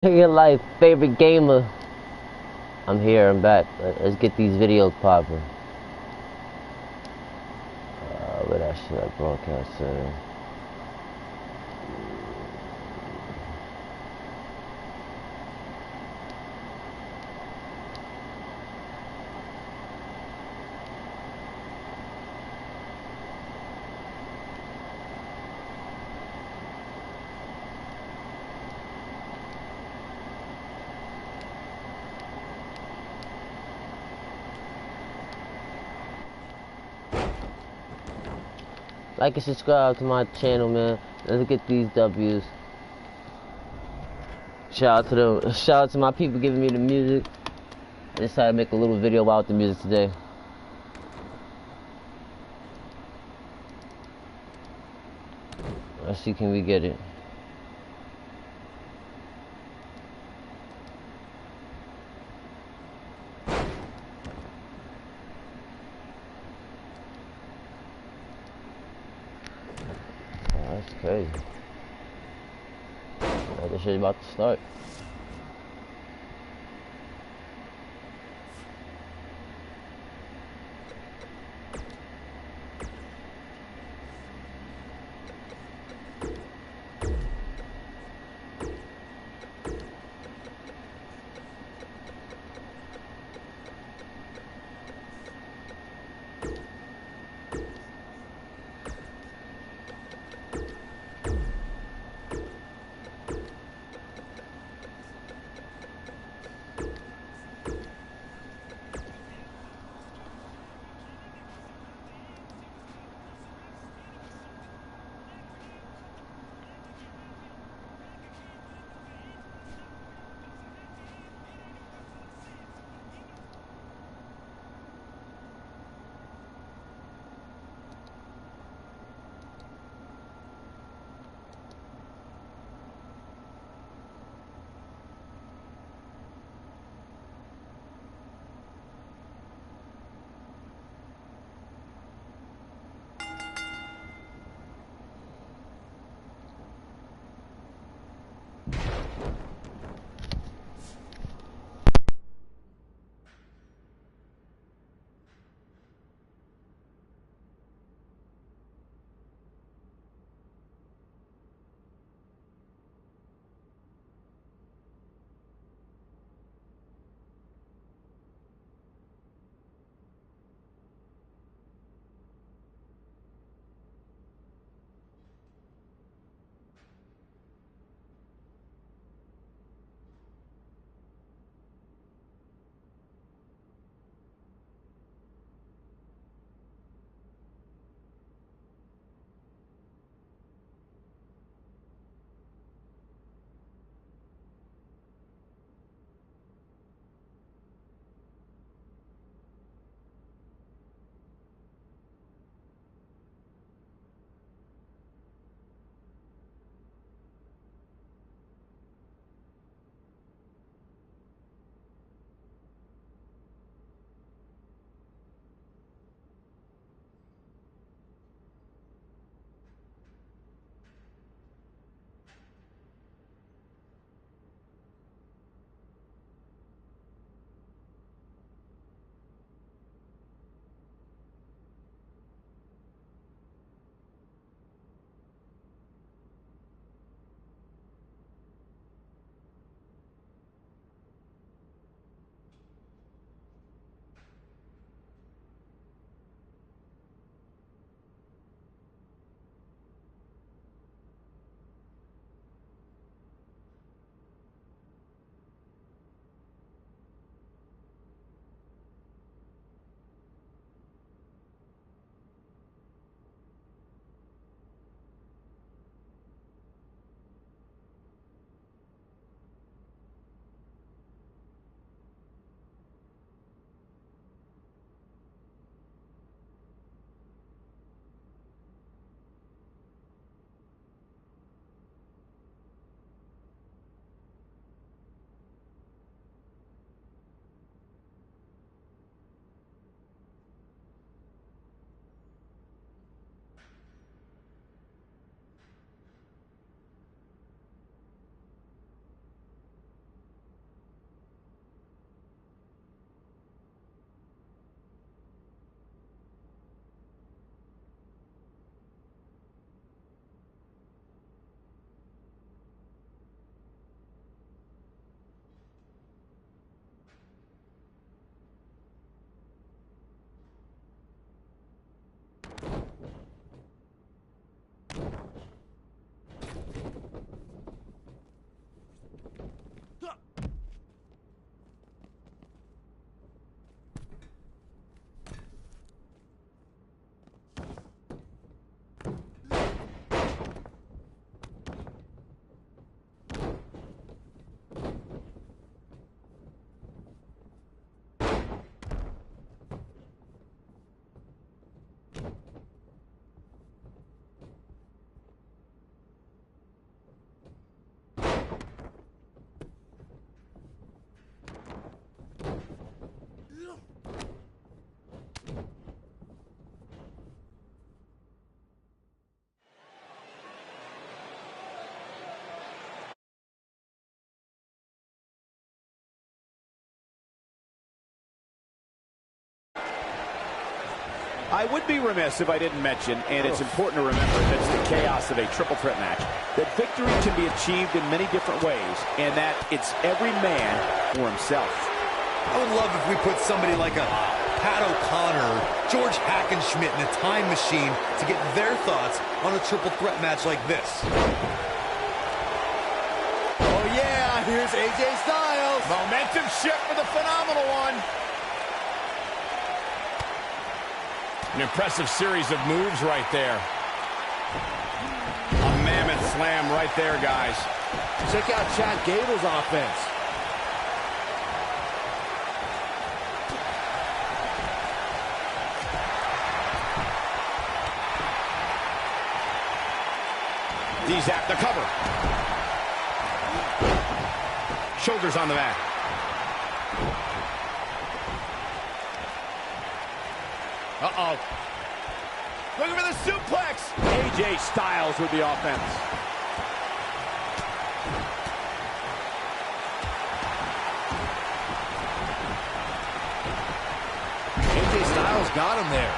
Your life favorite gamer. I'm here. I'm back. Let's get these videos popping. Where that shit at broadcast center. Like and subscribe to my channel, man. Let's get these W's. Shout out to my people giving me the music. I decided to make a little video about the music today. Let's see, can we get it? Oh, that's crazy. This shit's about to start. I would be remiss if I didn't mention, and it's important to remember amidst the chaos of a triple threat match, that victory can be achieved in many different ways, and that it's every man for himself. I would love if we put somebody like a Pat O'Connor or George Hackenschmidt in a time machine to get their thoughts on a triple threat match like this. Oh yeah, here's AJ Styles. Momentum shift for the phenomenal one. An impressive series of moves right there. A mammoth slam right there, guys. Check out Chad Gable's offense. D-zap the cover. Shoulders on the mat. Uh-oh. Looking for the suplex. AJ Styles with the offense. AJ Styles got him there.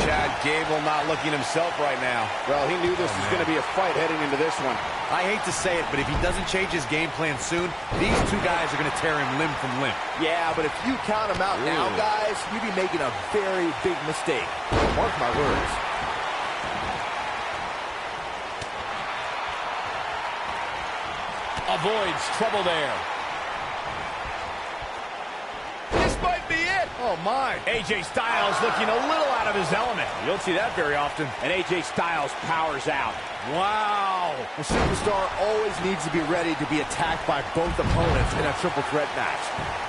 Chad Gable not looking himself right now. Well, he knew this was going to be a fight heading into this one. I hate to say it, but if he doesn't change his game plan soon, these two guys are going to tear him limb from limb. Yeah, but if you count him out now, guys, you'd be making a very big mistake. Mark my words. Avoids trouble there. This might be it. Oh, my. AJ Styles looking a little out of his element. You don't see that very often. And AJ Styles powers out. Wow. A superstar always needs to be ready to be attacked by both opponents in a triple threat match.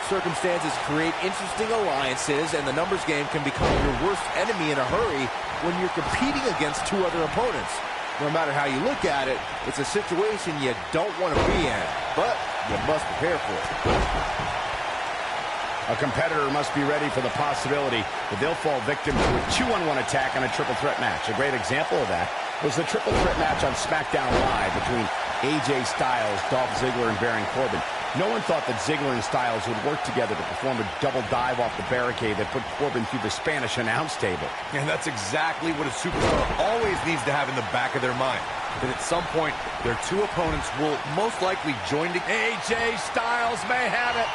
Circumstances create interesting alliances, and the numbers game can become your worst enemy in a hurry when you're competing against two other opponents. No matter how you look at it, it's a situation you don't want to be in, but you must prepare for it. A competitor must be ready for the possibility that they'll fall victim to a 2-on-1 attack in a triple threat match. A great example of that was the triple threat match on SmackDown Live between AJ Styles, Dolph Ziggler, and Baron Corbin. No one thought that Ziggler and Styles would work together to perform a double dive off the barricade that put Corbin through the Spanish announce table. And that's exactly what a superstar always needs to have in the back of their mind. That at some point, their two opponents will most likely join together. AJ Styles may have it.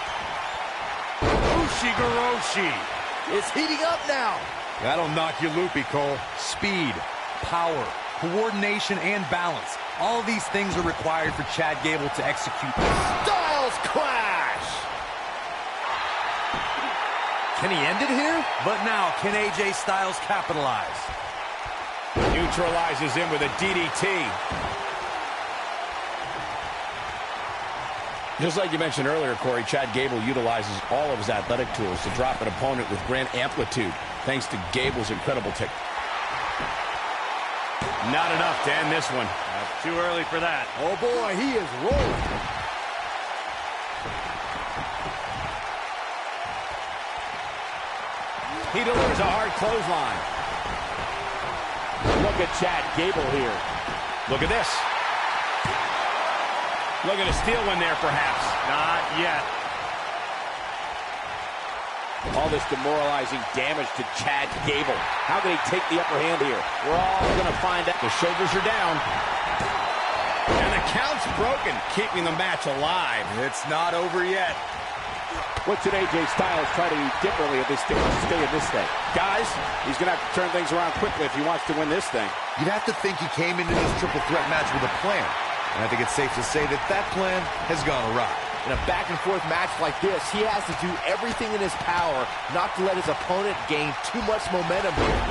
Ushigoroshi It's heating up now. That'll knock you loopy, Cole. Speed, power, coordination, and balance. All of these things are required for Chad Gable to execute. Styles clash. Can he end it here? But now, can AJ Styles capitalize? Neutralizes him with a DDT. Just like you mentioned earlier, Corey, Chad Gable utilizes all of his athletic tools to drop an opponent with grand amplitude, thanks to Gable's incredible technique. Not enough to end this one. Too early for that. Oh, boy, he is rolling. He delivers a hard clothesline. Look at Chad Gable here. Look at this. Looking to steal one there, perhaps. Not yet. All this demoralizing damage to Chad Gable. How can he take the upper hand here? We're all going to find out. The shoulders are down. And the count's broken, keeping the match alive. It's not over yet. What should AJ Styles try to do differently if they stay in this thing? Guys, he's going to have to turn things around quickly if he wants to win this thing. You'd have to think he came into this triple threat match with a plan. And I think it's safe to say that that plan has gone awry. In a back-and-forth match like this, he has to do everything in his power not to let his opponent gain too much momentum here.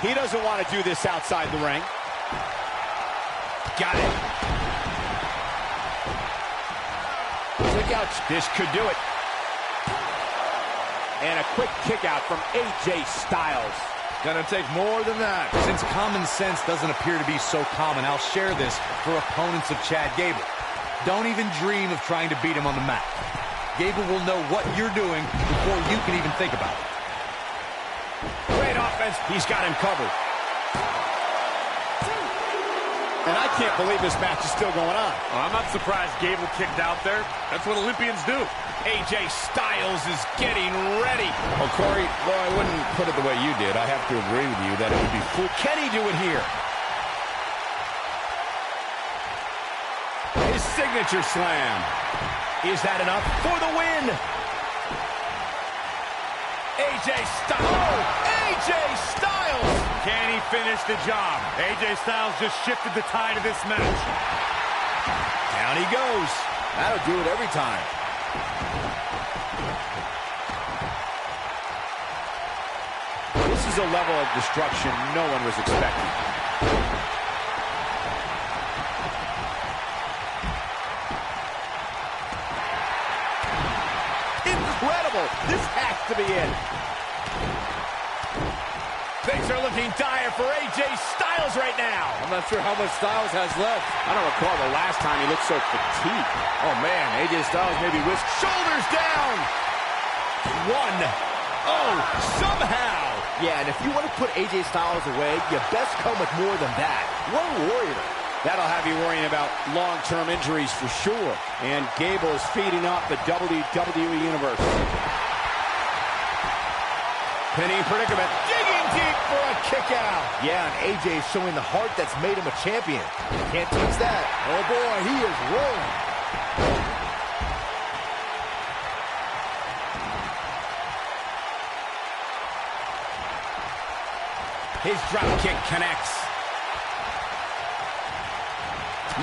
He doesn't want to do this outside the ring. Got it. Check out. This could do it. And a quick kick out from AJ Styles. Gonna take more than that. Since common sense doesn't appear to be so common, I'll share this for opponents of Chad Gable. Don't even dream of trying to beat him on the mat. Gable will know what you're doing before you can even think about it. Great offense. He's got him covered. And I can't believe this match is still going on. Well, I'm not surprised Gable kicked out there. That's what Olympians do. AJ Styles is getting ready. Well, Corey, though I wouldn't put it the way you did, I have to agree with you that it would be fool. Can he do it here? His signature slam. Is that enough for the win? AJ Styles. Oh, AJ Styles. Can he finish the job? AJ Styles just shifted the tide of this match. Down he goes. That'll do it every time. This is a level of destruction no one was expecting. Incredible! This has to be it. Things are looking dire for AJ Styles right now. I'm not sure how much Styles has left. I don't recall the last time he looked so fatigued. Oh, man, AJ Styles maybe whisked. Shoulders down. One. Oh, somehow. Yeah, and if you want to put AJ Styles away, you best come with more than that. What a warrior. That'll have you worrying about long-term injuries for sure. And Gable is feeding off the WWE Universe. Pinning predicament. Digging deep for a kick out. Yeah, and AJ is showing the heart that's made him a champion. Can't teach that. Oh, boy, he is rolling. His drop kick connects.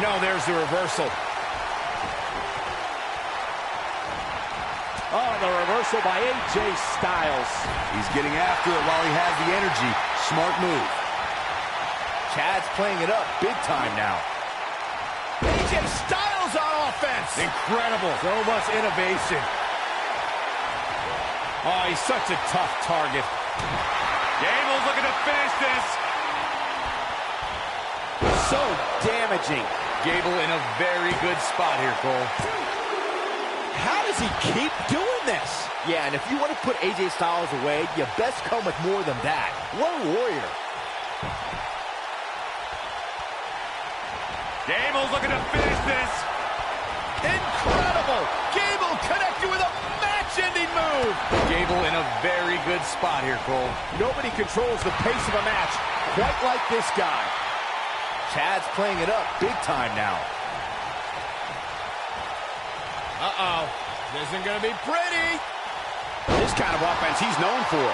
No, there's the reversal. Oh, the reversal by AJ Styles. He's getting after it while he has the energy. Smart move. Chad's playing it up big time now. AJ Styles on offense. Incredible. So much innovation. Oh, he's such a tough target. Gable's looking to finish this. So damaging. Gable in a very good spot here, Cole. How does he keep doing this? Yeah, and if you want to put AJ Styles away, you best come with more than that. What a warrior. Gable's looking to finish this. Incredible! Gable connected with a match-ending move. Gable in a very good spot here, Cole. Nobody controls the pace of a match quite like this guy. Chad's playing it up big time now. Uh-oh. This isn't going to be pretty. This kind of offense he's known for.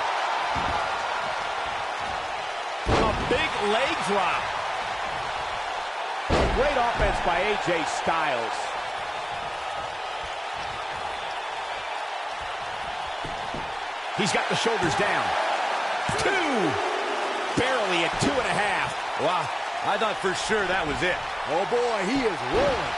A big leg drop. Great offense by AJ Styles. He's got the shoulders down. Two. Barely at 2.5. Wow, I thought for sure that was it. Oh, boy, he is rolling.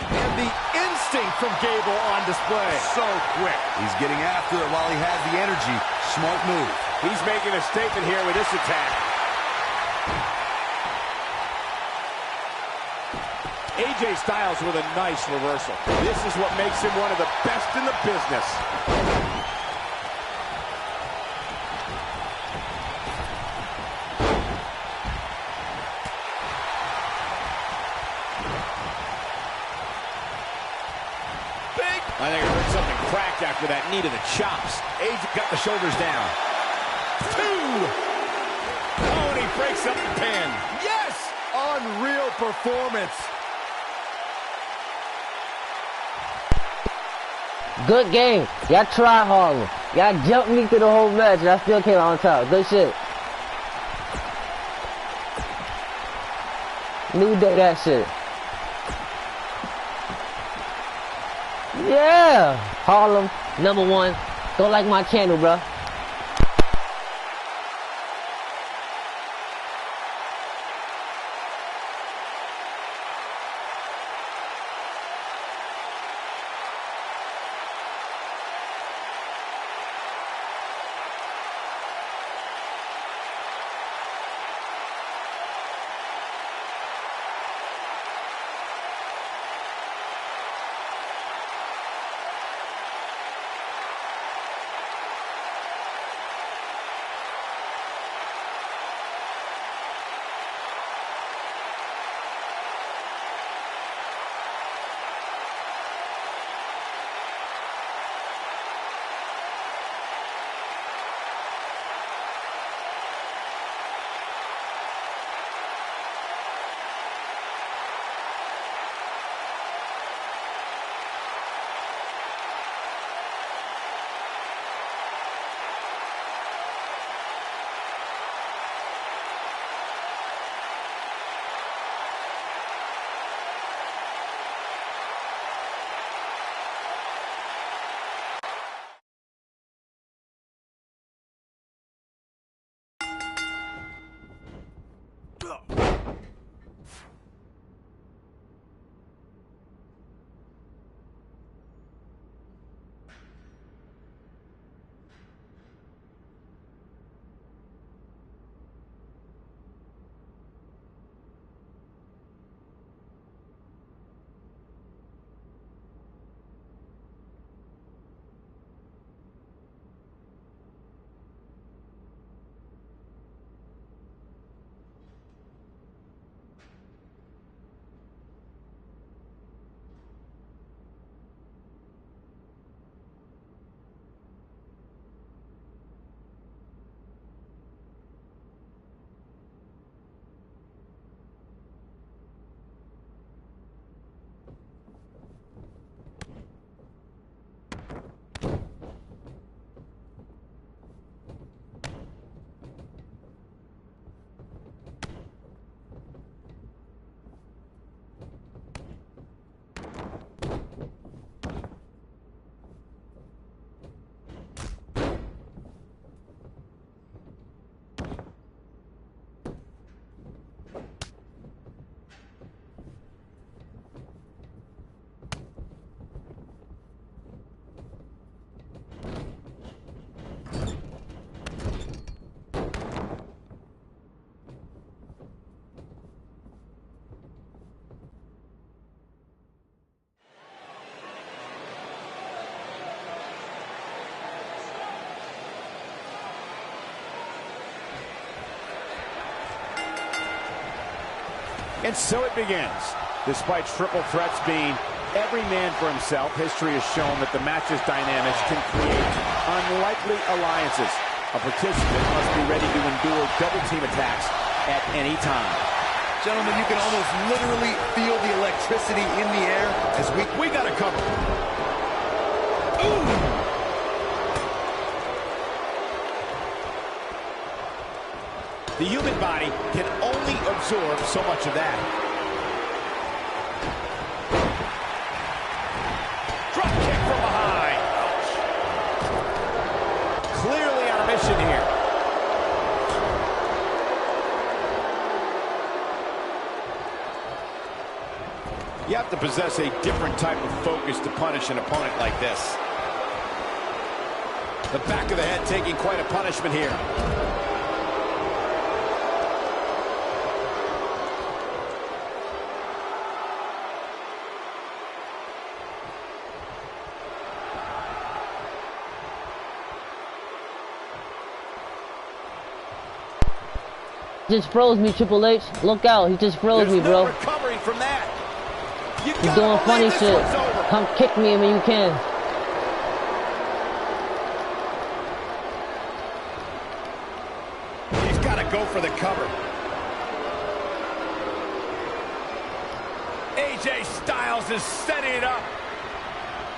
And the instinct from Gable on display. So quick. He's getting after it while he has the energy. Smart move. He's making a statement here with this attack. AJ Styles with a nice reversal. This is what makes him one of the best in the business. I think I heard something crack after that knee to the chops. AJ got the shoulders down. Two! Oh, and he breaks up the pin. Yes! Unreal performance. Good game. Y'all tried Harlem. Y'all jumped me through the whole match and I still came out on top. Good shit. New day that shit. Yeah! Harlem, #1. Go like my channel, bro. And so it begins. Despite triple threats being every man for himself, history has shown that the match's dynamics can create unlikely alliances. A participant must be ready to endure double team attacks at any time. Gentlemen, you can almost literally feel the electricity in the air as we got to cover. Ooh! The human body can only absorb so much of that. Drop kick from behind. Clearly on a mission here. You have to possess a different type of focus to punish an opponent like this. The back of the head taking quite a punishment here. Just froze me, Triple H. Look out, he just froze me, bro. No recovering from that. He's doing funny shit. Come kick me when you can. He's got to go for the cover. AJ Styles is setting it up.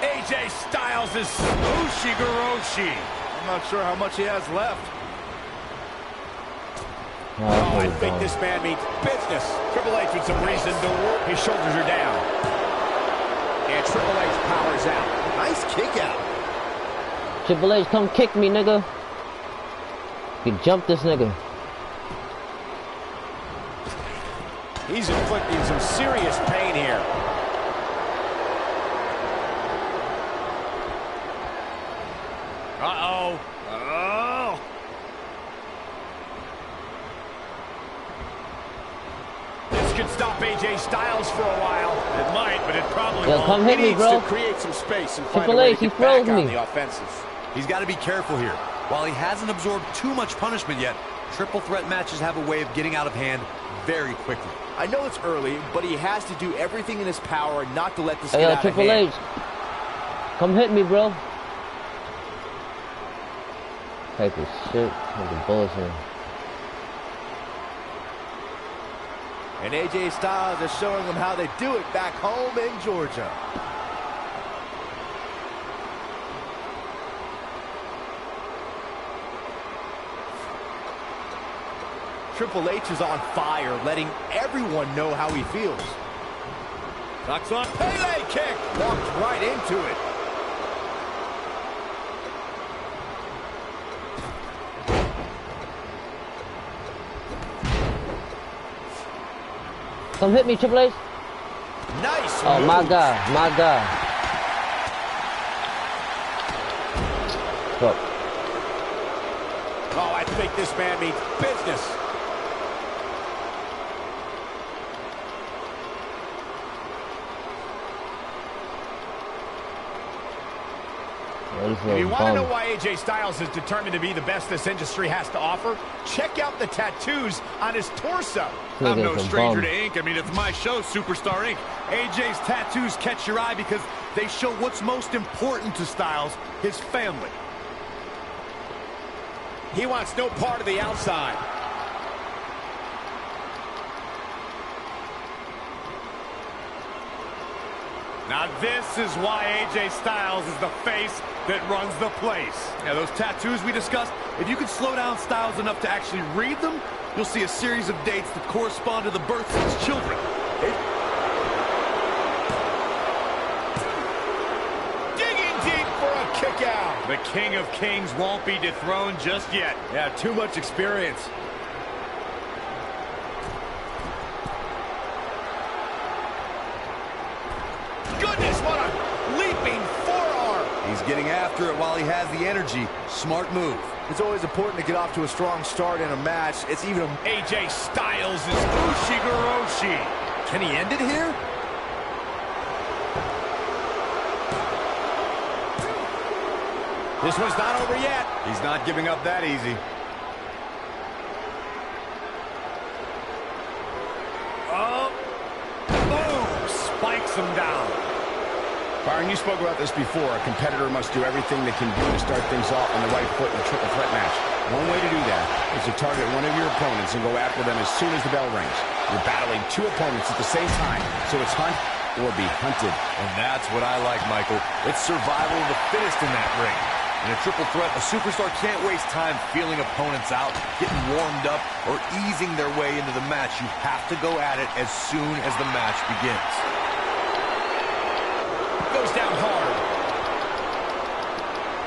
AJ Styles is Ushigoroshi. I'm not sure how much he has left. Oh, I think this man means business. Triple H with some reason to work. His shoulders are down. And Triple H powers out. Nice kick out. Triple H, come kick me, nigga. You can jump this nigga. He's inflicting some serious pain here. Uh-oh. Oh. This could stop AJ Styles for a while. It might, but it probably won't. Come hit me, bro. To create some space and find Triple a way H, to he get back froze on me. the offensive. He's got to be careful here. While he hasn't absorbed too much punishment yet, triple threat matches have a way of getting out of hand very quickly. I know it's early, but he has to do everything in his power not to let this Hey, get out Triple of hand. H. Come hit me, bro. Type of shit. Like bullshit. And AJ Styles is showing them how they do it back home in Georgia. Triple H is on fire, letting everyone know how he feels. Knocks on. Pele kick! Walked right into it. Come hit me, Triple H. Nice Oh, move. my God. My God. Fuck. Oh, I think this man means business. If you want to know why AJ Styles is determined to be the best this industry has to offer, check out the tattoos on his torso. I'm no stranger to ink. I mean, it's my show, Superstar Ink. AJ's tattoos catch your eye because they show what's most important to Styles, his family. He wants no part of the outside. Now this is why AJ Styles is the face that runs the place. Yeah, those tattoos we discussed, if you could slow down Styles enough to actually read them, you'll see a series of dates that correspond to the births of his children. Digging deep for a kick out. The King of Kings won't be dethroned just yet. Yeah, too much experience. Goodness, what a leaping forearm. He's getting after it while he has the energy. Smart move. It's always important to get off to a strong start in a match. It's even AJ Styles is Ushigoroshi. Can he end it here? This one's not over yet. He's not giving up that easy. Oh, knocks him down. Byron, you spoke about this before. A competitor must do everything they can do to start things off on the right foot in a triple threat match. One way to do that is to target one of your opponents and go after them as soon as the bell rings. You're battling two opponents at the same time, so it's hunt or be hunted. And that's what I like, Michael. It's survival of the fittest in that ring. In a triple threat, a superstar can't waste time feeling opponents out, getting warmed up, or easing their way into the match. You have to go at it as soon as the match begins. Goes down hard.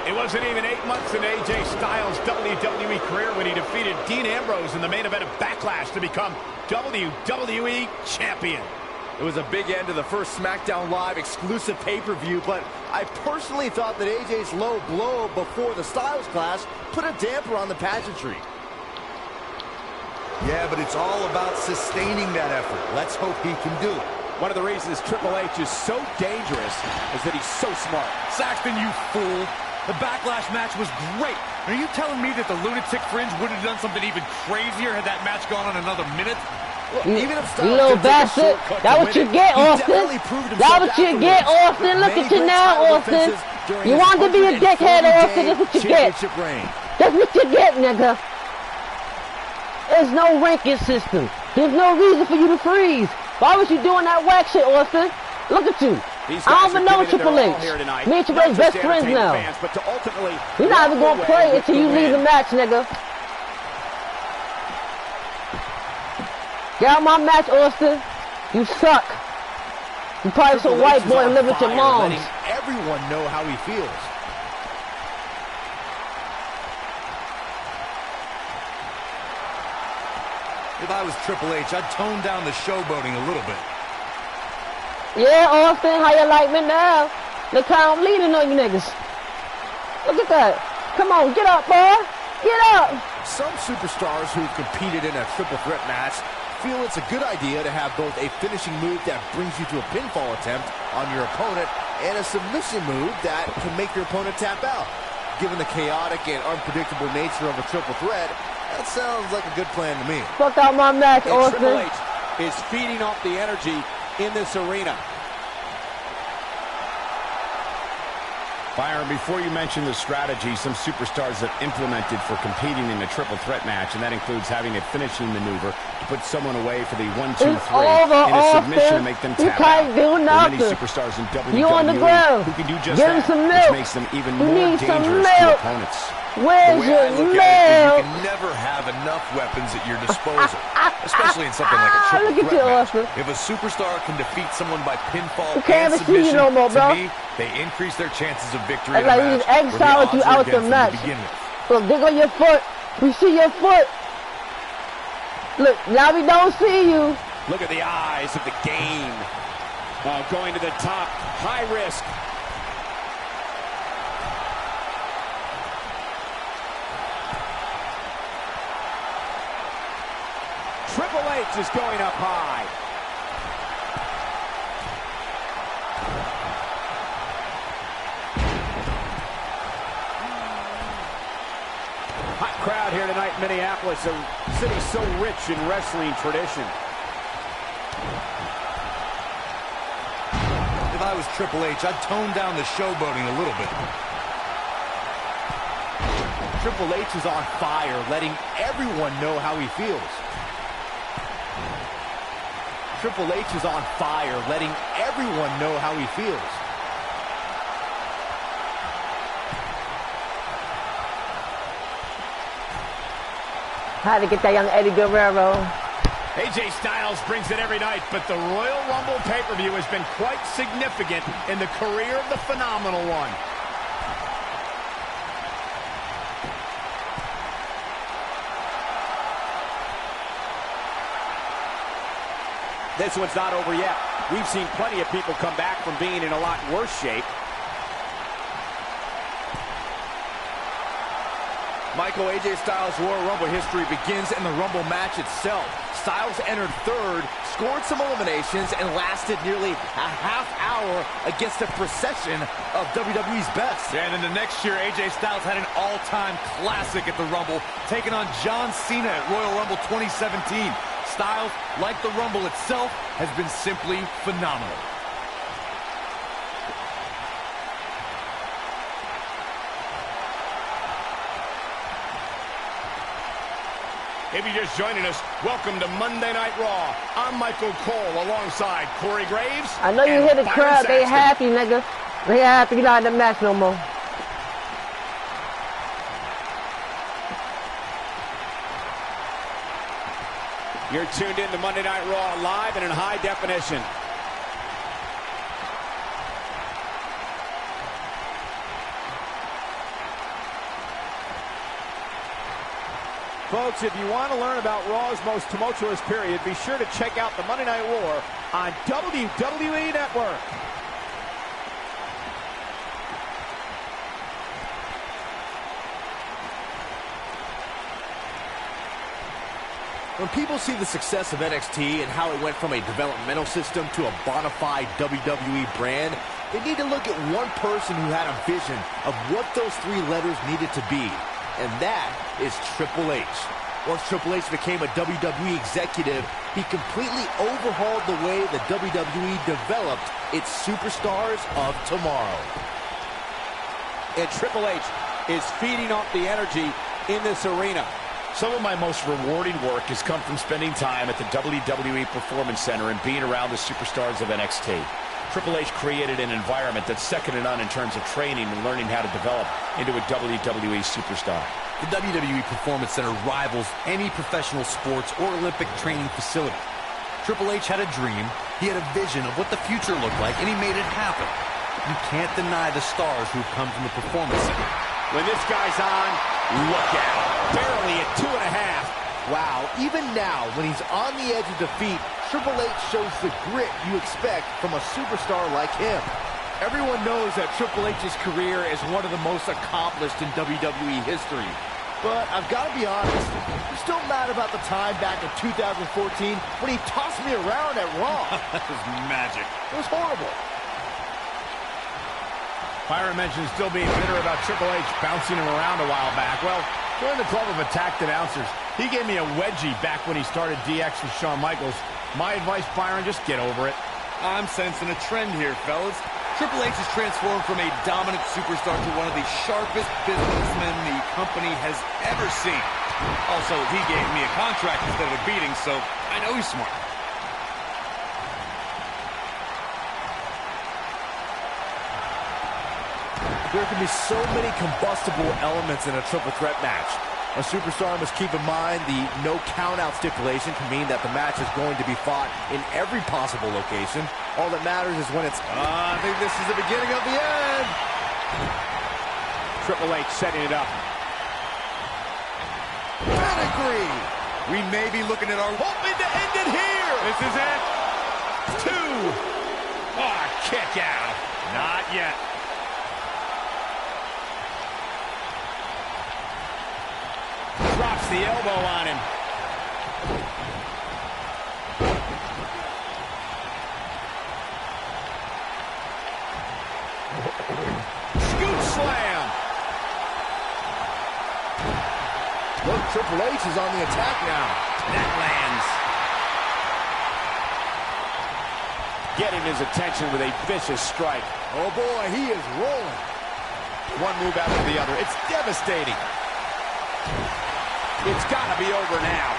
It wasn't even 8 months in AJ Styles' WWE career when he defeated Dean Ambrose in the main event of Backlash to become WWE Champion. It was a big end to the first SmackDown Live exclusive pay-per-view, but I personally thought that AJ's low blow before the Styles Clash put a damper on the pageantry. Yeah, but it's all about sustaining that effort. Let's hope he can do it. One of the reasons Triple H is so dangerous is that he's so smart. Saxton, you fool. The Backlash match was great. Are you telling me that the Lunatic Fringe would have done something even crazier had that match gone on another minute? Look, even if You little bastard. That's what you get, Austin. That's what you get, Austin. Look at you now, Austin. You want to be a dickhead, Austin. That's what you get. That's what you get, nigga. There's no ranking system. There's no reason for you to freeze. Why was you doing that whack shit, Austin? Look at you. I don't even know Triple H. Me and Triple H best friends now. You're not even going to play until you leave the match, nigga. Get out my match, Austin. You suck. You probably some white boy and live with your moms. Letting everyone know how he feels. If I was Triple H, I'd tone down the showboating a little bit. Yeah, Austin, how you like me now? Look how I'm leading on you niggas. Look at that. Come on, get up, boy. Get up. Some superstars who've competed in a triple threat match feel it's a good idea to have both a finishing move that brings you to a pinfall attempt on your opponent and a submission move that can make your opponent tap out. Given the chaotic and unpredictable nature of a triple threat, that sounds like a good plan to me. Fuck out my match, Austin. Triple H is feeding off the energy in this arena. Byron, before you mention the strategy some superstars have implemented for competing in a triple threat match, and that includes having a finishing maneuver to put someone away for the 1, 2, 3 in a submission to make them tap out. There are many superstars in WWE you on the ground. who can do just Give that, some milk. which makes them even more dangerous to opponents. Where's your You can never have enough weapons at your disposal, especially in something like a triple threat match. If a superstar can defeat someone by pinfall and submission, no more, bro. to me, they increase their chances of victory in a like match we just exiled you out the match. Look, dig on your foot. We see your foot. Look, now we don't see you. Look at the eyes of the game. Going to the top, high risk. Triple H is going up high. Hot crowd here tonight in Minneapolis, a city so rich in wrestling tradition. If I was Triple H, I'd tone down the showboating a little bit. Triple H is on fire, letting everyone know how he feels. Triple H is on fire, letting everyone know how he feels. Had to get that young Eddie Guerrero. AJ Styles brings it every night, but the Royal Rumble pay-per-view has been quite significant in the career of the Phenomenal One. This one's not over yet. We've seen plenty of people come back from being in a lot worse shape. Michael, AJ Styles' Royal Rumble history begins in the Rumble match itself. Styles entered third, scored some eliminations, and lasted nearly a half hour against a procession of WWE's best. Yeah, and then the next year, AJ Styles had an all-time classic at the Rumble, taking on John Cena at Royal Rumble 2017. Styles, like the Rumble itself, has been simply phenomenal. If you're just joining us, welcome to Monday Night Raw. I'm Michael Cole alongside Corey Graves. I know you hear the crowd, they happy, nigga. They happy not in the match no more. You're tuned in to Monday Night Raw live and in high definition. Folks, if you want to learn about Raw's most tumultuous period, be sure to check out the Monday Night War on WWE Network. When people see the success of NXT and how it went from a developmental system to a bona fide WWE brand, they need to look at one person who had a vision of what those three letters needed to be, and that is Triple H. Once Triple H became a WWE executive, he completely overhauled the way the WWE developed its superstars of tomorrow. And Triple H is feeding off the energy in this arena. Some of my most rewarding work has come from spending time at the WWE Performance Center and being around the superstars of NXT. Triple H created an environment that's second to none in terms of training and learning how to develop into a WWE superstar. The WWE Performance Center rivals any professional sports or Olympic training facility. Triple H had a dream, he had a vision of what the future looked like, and he made it happen. You can't deny the stars who've come from the Performance Center. When this guy's on, look out. Barely at 2.5. Wow, even now, when he's on the edge of defeat, Triple H shows the grit you expect from a superstar like him. Everyone knows that Triple H's career is one of the most accomplished in WWE history. But I've got to be honest, I'm still mad about the time back in 2014 when he tossed me around at Raw. That was magic. It was horrible. Byron mentioned still being bitter about Triple H bouncing him around a while back. Well, join the club of attacked announcers. He gave me a wedgie back when he started DX with Shawn Michaels. My advice, Byron, just get over it. I'm sensing a trend here, fellas. Triple H has transformed from a dominant superstar to one of the sharpest businessmen the company has ever seen. Also, he gave me a contract instead of a beating, so I know he's smart. There can be so many combustible elements in a triple threat match. A superstar must keep in mind the no count-out stipulation can mean that the match is going to be fought in every possible location. All that matters is when it's... I think this is the beginning of the end. Triple H setting it up. Pedigree. We may be looking at our... Hoping to end it here. This is it. 2. Oh, kick out. Not yet. Drops the elbow on him. Scoop slam. Look, Triple H is on the attack now. That lands. Getting his attention with a vicious strike. Oh boy, he is rolling. One move after the other. It's devastating. It's got to be over now.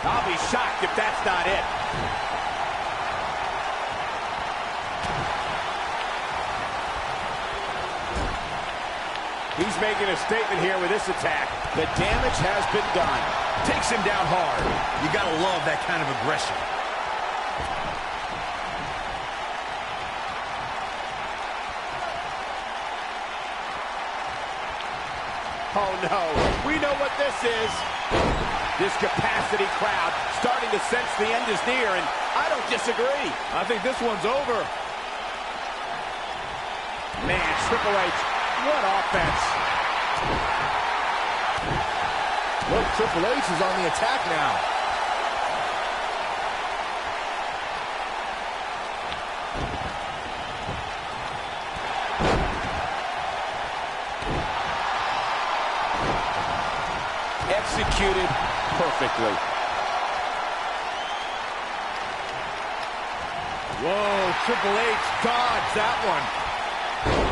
I'll be shocked if that's not it. He's making a statement here with this attack. The damage has been done. Takes him down hard. You gotta love that kind of aggression. Oh, no. We know what this is. This capacity crowd starting to sense the end is near, and I don't disagree. I think this one's over. Man, Triple H, what offense. Look, Triple H is on the attack now. Executed perfectly. Whoa, Triple H dodged that one.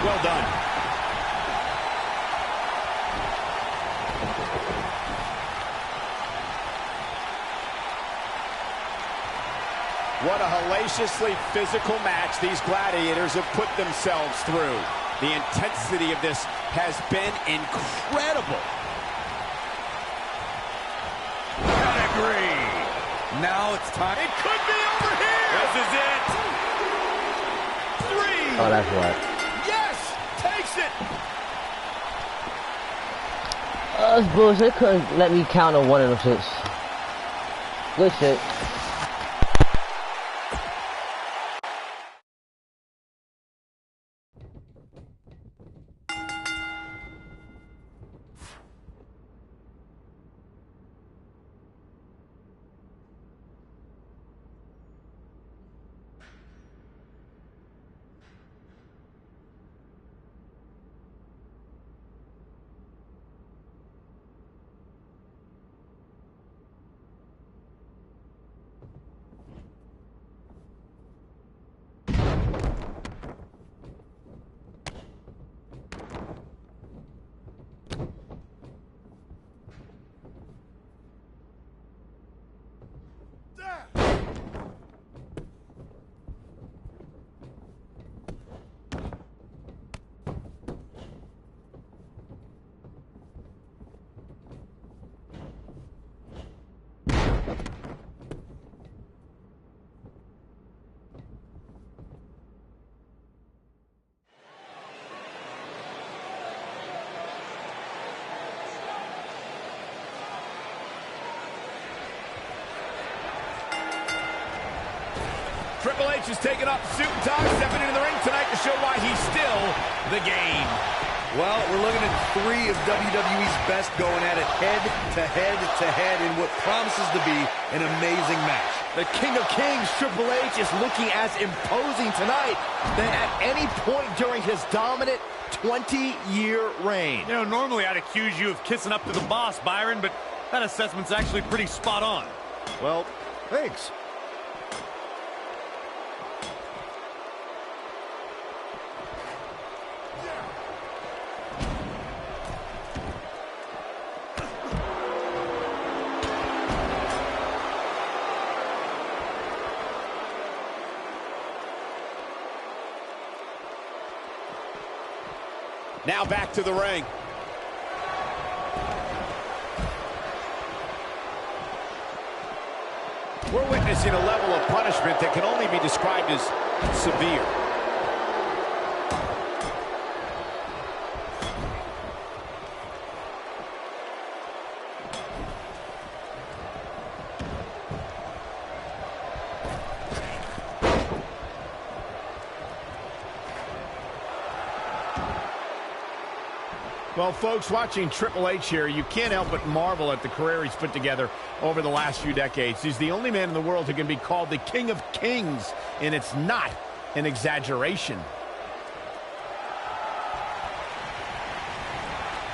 Well done. What a hellaciously physical match these gladiators have put themselves through. The intensity of this has been incredible. Pedigree. Now it's time. It could be over here. This is it. 3. Oh, that's what. Yes, takes it. That's bullshit. They couldn't let me count on one of them shits. Good shit. Triple H is taking off the suit and tie, stepping into the ring tonight to show why he's still the game. Well, we're looking at 3 of WWE's best going at it head-to-head in what promises to be an amazing match. The King of Kings, Triple H, is looking as imposing tonight than at any point during his dominant 20-year reign. You know, normally I'd accuse you of kissing up to the boss, Byron, but that assessment's actually pretty spot on. Well, thanks. Now back to the ring. We're witnessing a level of punishment that can only be described as severe. Well, folks, watching Triple H here, you can't help but marvel at the career he's put together over the last few decades. He's the only man in the world who can be called the King of Kings, and it's not an exaggeration.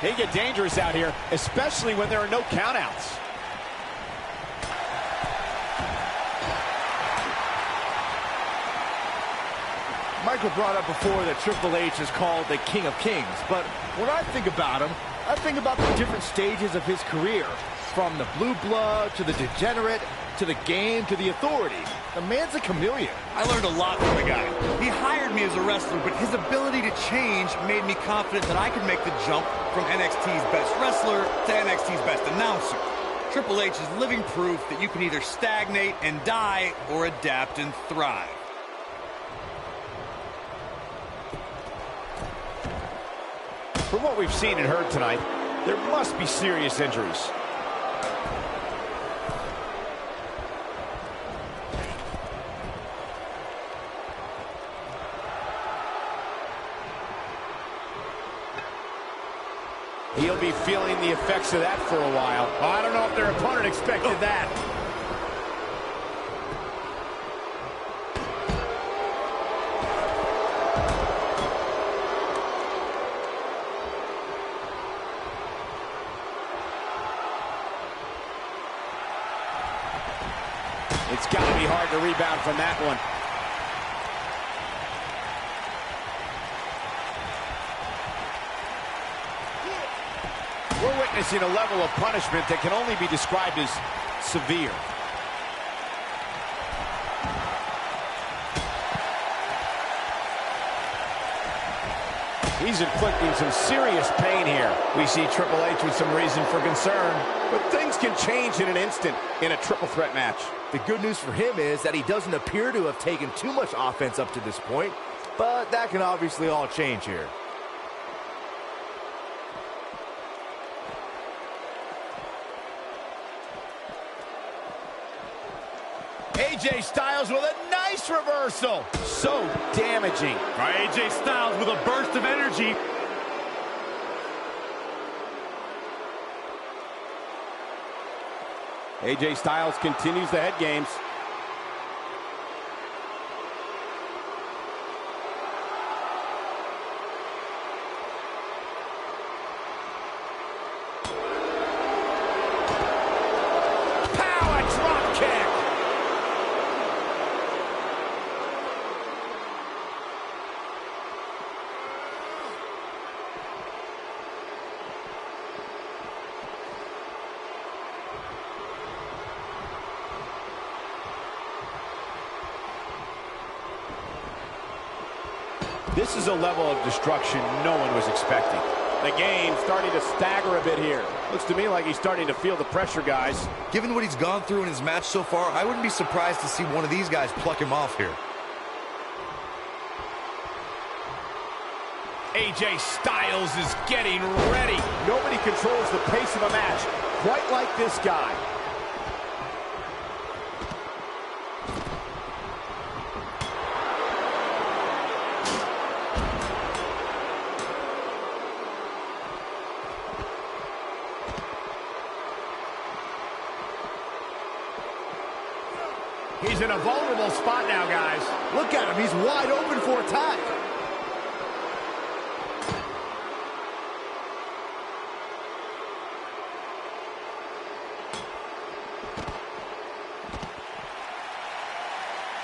They get dangerous out here, especially when there are no countouts. Michael brought up before that Triple H is called the King of Kings, but when I think about him, I think about the different stages of his career, from the blue blood to the degenerate to the game to the authority. The man's a chameleon. I learned a lot from the guy. He hired me as a wrestler, but his ability to change made me confident that I could make the jump from NXT's best wrestler to NXT's best announcer. Triple H is living proof that you can either stagnate and die or adapt and thrive. From what we've seen and heard tonight, there must be serious injuries. He'll be feeling the effects of that for a while. I don't know if their opponent expected that. It's got to be hard to rebound from that one. We're witnessing a level of punishment that can only be described as severe. He's inflicting some serious pain here. We see Triple H with some reason for concern. But things can change in an instant in a triple threat match. The good news for him is that he doesn't appear to have taken too much offense up to this point, but that can obviously all change here. AJ Styles with a nice reversal. So damaging. AJ Styles with a burst of energy. AJ Styles continues the head games. Power drop kick. This is a level of destruction no one was expecting. The game starting to stagger a bit here. Looks to me like he's starting to feel the pressure, guys. Given what he's gone through in his match so far, I wouldn't be surprised to see one of these guys pluck him off here. AJ Styles is getting ready. Nobody controls the pace of a match quite like this guy. He's in a vulnerable spot now, guys. Look at him. He's wide open for attack.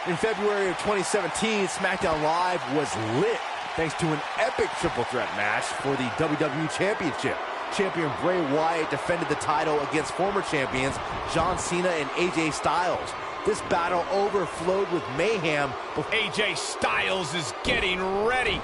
In February of 2017, SmackDown Live was lit thanks to an epic triple threat match for the WWE Championship. Champion Bray Wyatt defended the title against former champions John Cena and AJ Styles. This battle overflowed with mayhem. AJ Styles is getting ready.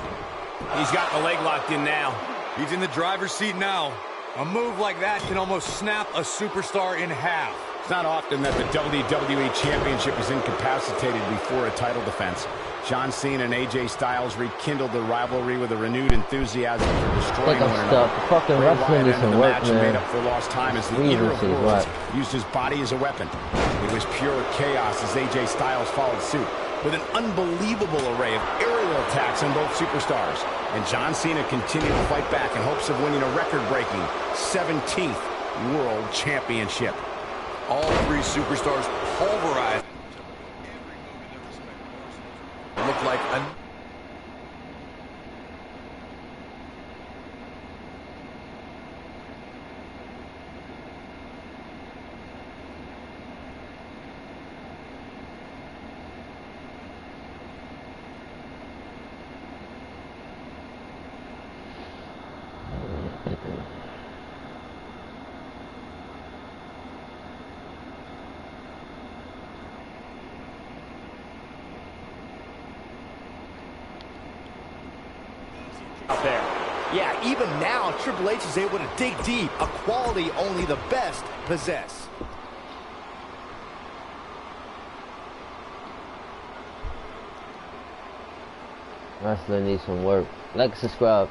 He's got the leg locked in now. He's in the driver's seat now. A move like that can almost snap a superstar in half. It's not often that the WWE Championship is incapacitated before a title defense. John Cena and AJ Styles rekindled the rivalry with a renewed enthusiasm for destroying one another. Fucking Bray wrestling Wyatt is some ended the work, match and man. made up for lost time as the We Eater even of see Worlds what. used his body as a weapon. It was pure chaos as AJ Styles followed suit with an unbelievable array of aerial attacks on both superstars. And John Cena continued to fight back in hopes of winning a record-breaking 17th World Championship. All three superstars pulverized. Looked like a... Out there. Yeah, even now, Triple H is able to dig deep, a quality only the best possess. Wrestling needs some work. Like, subscribe.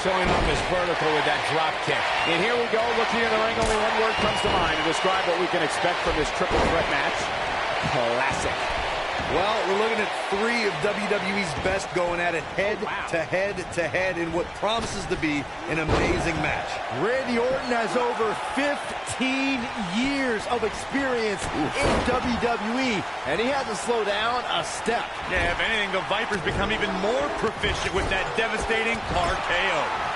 Showing off his vertical with that drop kick. And here we go, looking in the ring, only one word comes to mind to describe what we can expect from this triple threat match. Classic. Well, we're looking at 3 of WWE's best going at it head-to-head in what promises to be an amazing match. Randy Orton has over 15 years of experience in WWE, and he hasn't slowed down a step. Yeah, if anything, the Viper's become even more proficient with that devastating RKO.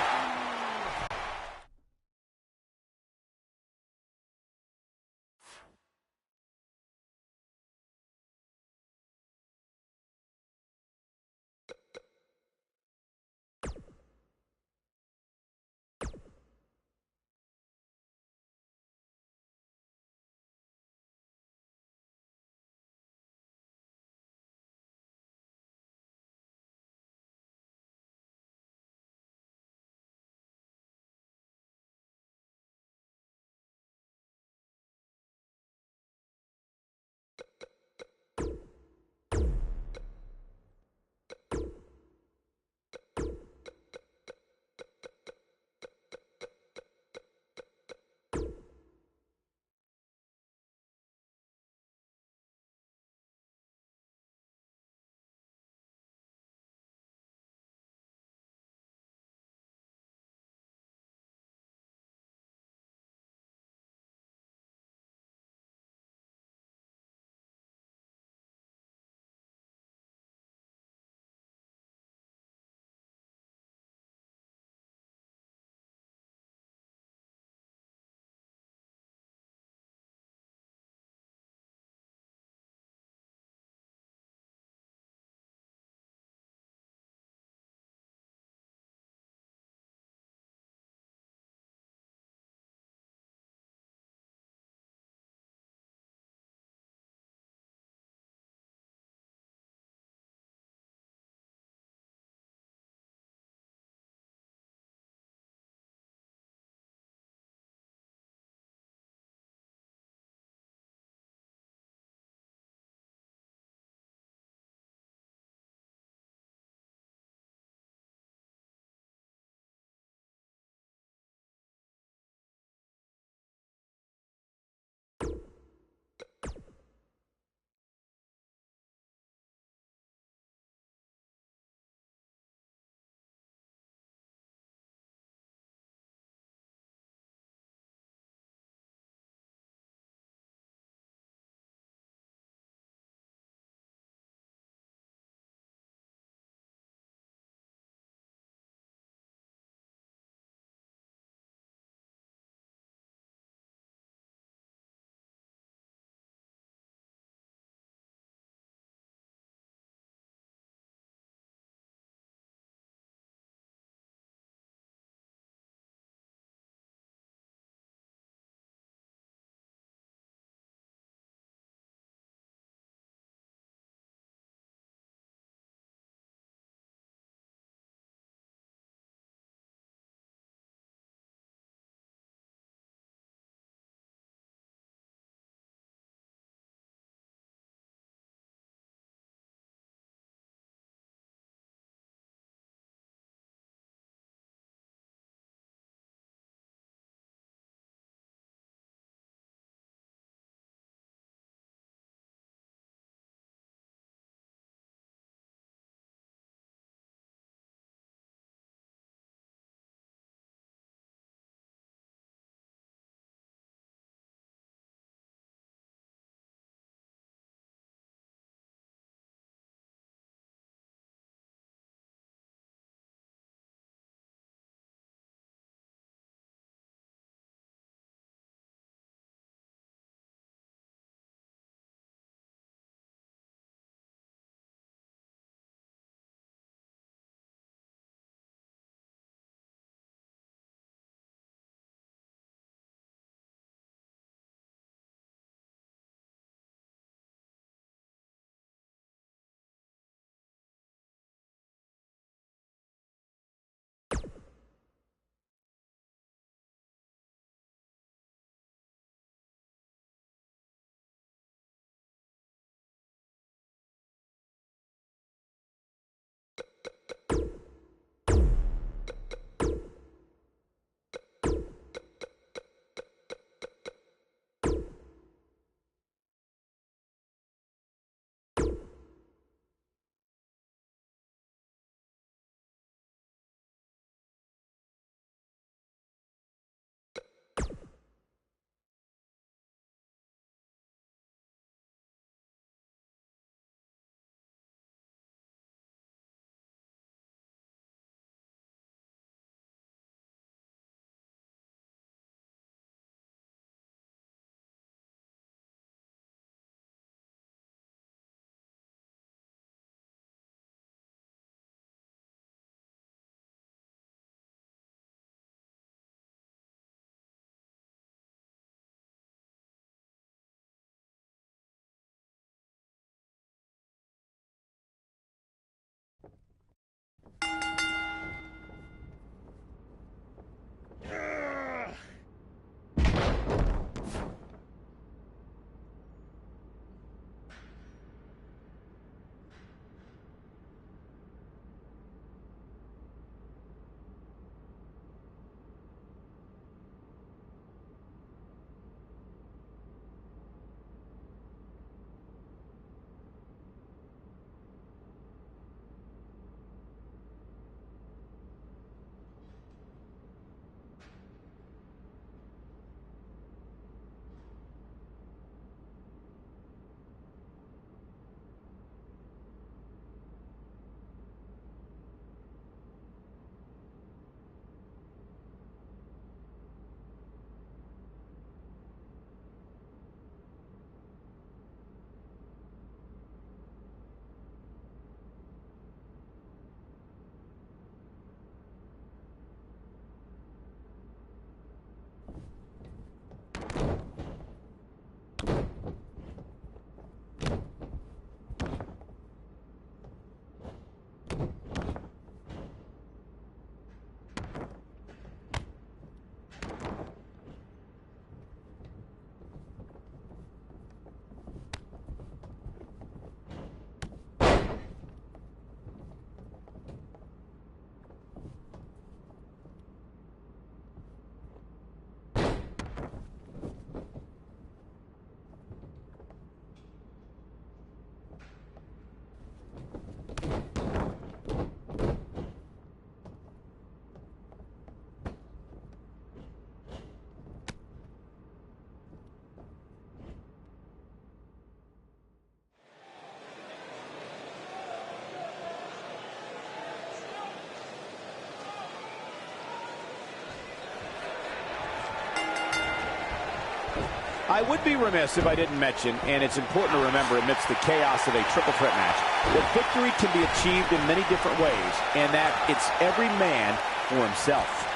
I would be remiss if I didn't mention, and it's important to remember amidst the chaos of a triple threat match, that victory can be achieved in many different ways, and that it's every man for himself.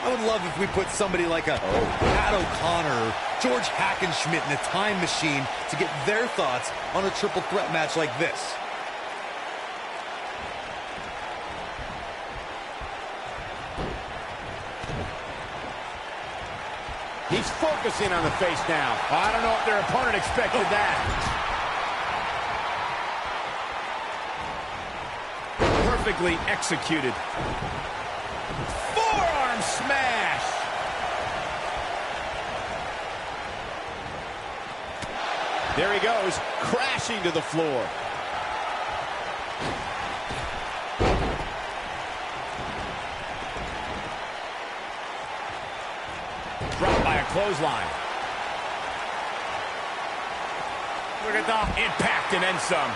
I would love if we put somebody like a Pat O'Connor or George Hackenschmidt in a time machine to get their thoughts on a triple threat match like this. He's focusing on the face now. I don't know if their opponent expected that. Perfectly executed. Forearm smash. There he goes, crashing to the floor. Dropped by a clothesline. Look at the impact and then some.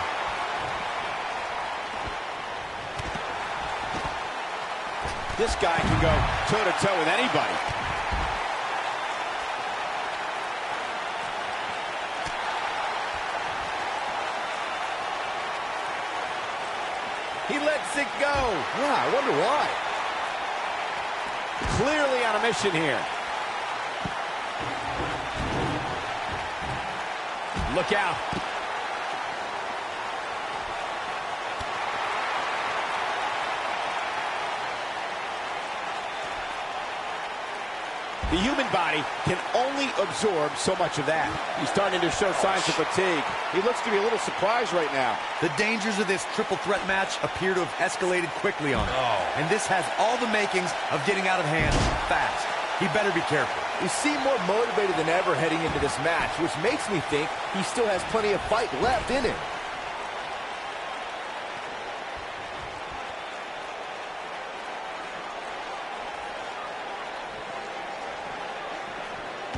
This guy can go toe-to-toe with anybody. He lets it go. Yeah, I wonder why. Clearly on a mission here. Look out. The human body can only absorb so much of that. He's starting to show signs of fatigue. He looks to be a little surprised right now. The dangers of this triple threat match appear to have escalated quickly on him. And this has all the makings of getting out of hand fast. He better be careful. He seemed more motivated than ever heading into this match, which makes me think he still has plenty of fight left in him.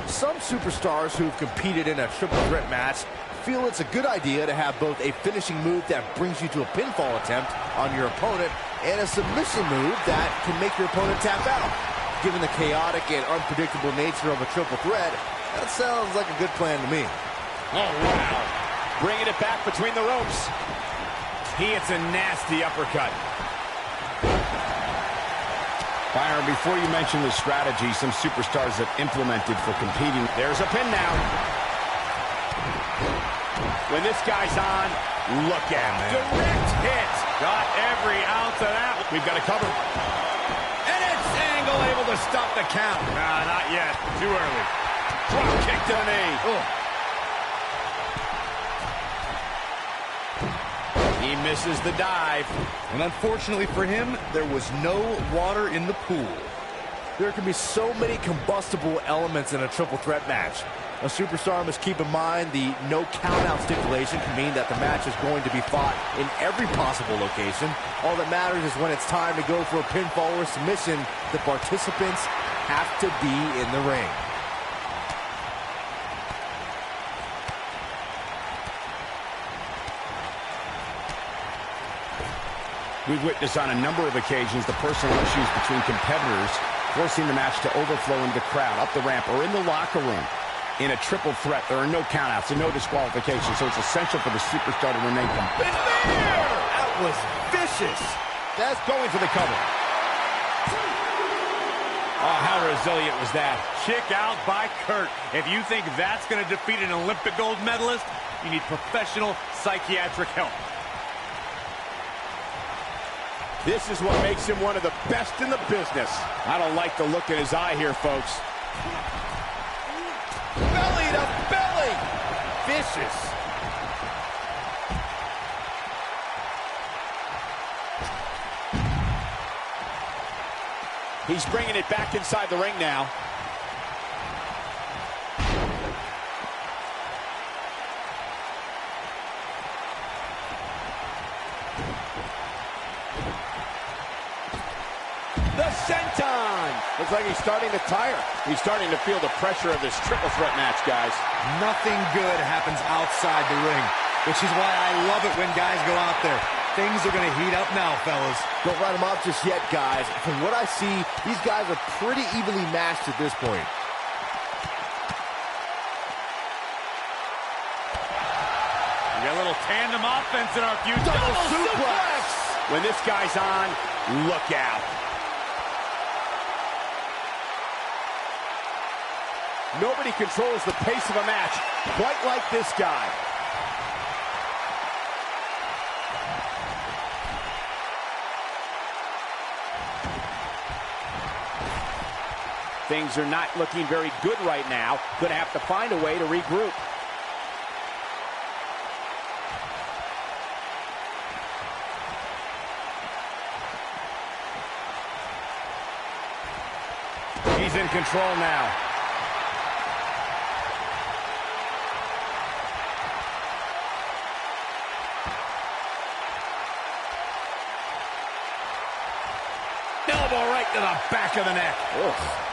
Some superstars who've competed in a triple threat match feel it's a good idea to have both a finishing move that brings you to a pinfall attempt on your opponent and a submission move that can make your opponent tap out. Given the chaotic and unpredictable nature of a triple threat, that sounds like a good plan to me. Oh, wow. Bringing it back between the ropes. He hits a nasty uppercut. Byron, before you mention the strategy some superstars have implemented for competing. There's a pin now. When this guy's on, look at him. Direct hit. Got every ounce of that. We've got to cover. And it's Angle able to stop the count. Nah, not yet. Too early. Drop kick to the knee. He misses the dive. And unfortunately for him, there was no water in the pool. There can be so many combustible elements in a triple threat match. A superstar must keep in mind the no count-out stipulation can mean that the match is going to be fought in every possible location. All that matters is when it's time to go for a pinfall or submission, the participants have to be in the ring. We've witnessed on a number of occasions the personal issues between competitors forcing the match to overflow into the crowd, up the ramp, or in the locker room. In a triple threat, there are no countouts and no disqualifications, so it's essential for the superstar to remain competitive. That was vicious. That's going for the cover. Oh, how resilient was that? Kick out by Kurt. If you think that's going to defeat an Olympic gold medalist, you need professional psychiatric help. This is what makes him one of the best in the business. I don't like the look in his eye here, folks. Belly to belly. Vicious. He's bringing it back inside the ring now. The senton! Looks like he's starting to tire. He's starting to feel the pressure of this triple threat match, guys. Nothing good happens outside the ring, which is why I love it when guys go out there. Things are going to heat up now, fellas. Don't write them off just yet, guys. From what I see, these guys are pretty evenly matched at this point. tandem offense in our future. Double suplex. When this guy's on, look out. Nobody controls the pace of a match quite like this guy. Things are not looking very good right now. Gonna have to find a way to regroup. He's in control now. Elbow right to the back of the neck. Ugh.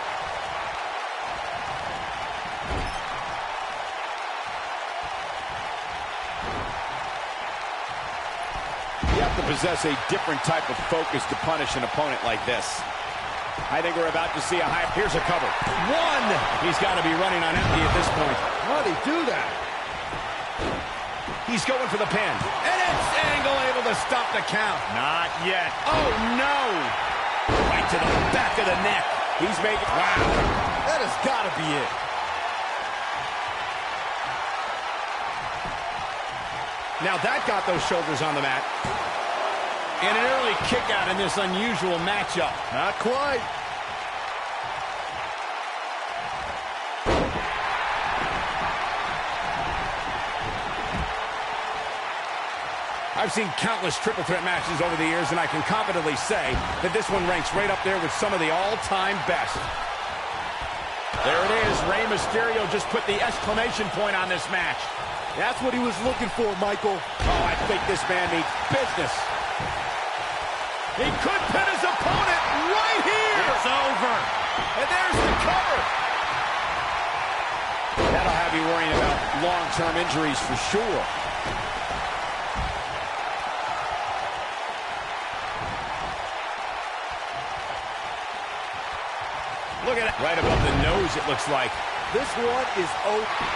You have to possess a different type of focus to punish an opponent like this. I think we're about to see a high... Here's a cover. One! He's got to be running on empty at this point. How did he do that? He's going for the pin. And it's Angle able to stop the count. Not yet. Oh, no! Right to the back of the neck. He's making... Wow. That has got to be it. Now that got those shoulders on the mat. And an early kick out in this unusual matchup. Not quite. I've seen countless triple threat matches over the years, and I can confidently say that this one ranks right up there with some of the all-time best. There it is. Rey Mysterio just put the exclamation point on this match. That's what he was looking for, Michael. Oh, I think this man means business. He could pin his opponent right here. It's over. And there's the cover. That'll have you worrying about long-term injuries for sure. Look at it. Right above the nose, it looks like. This one is open.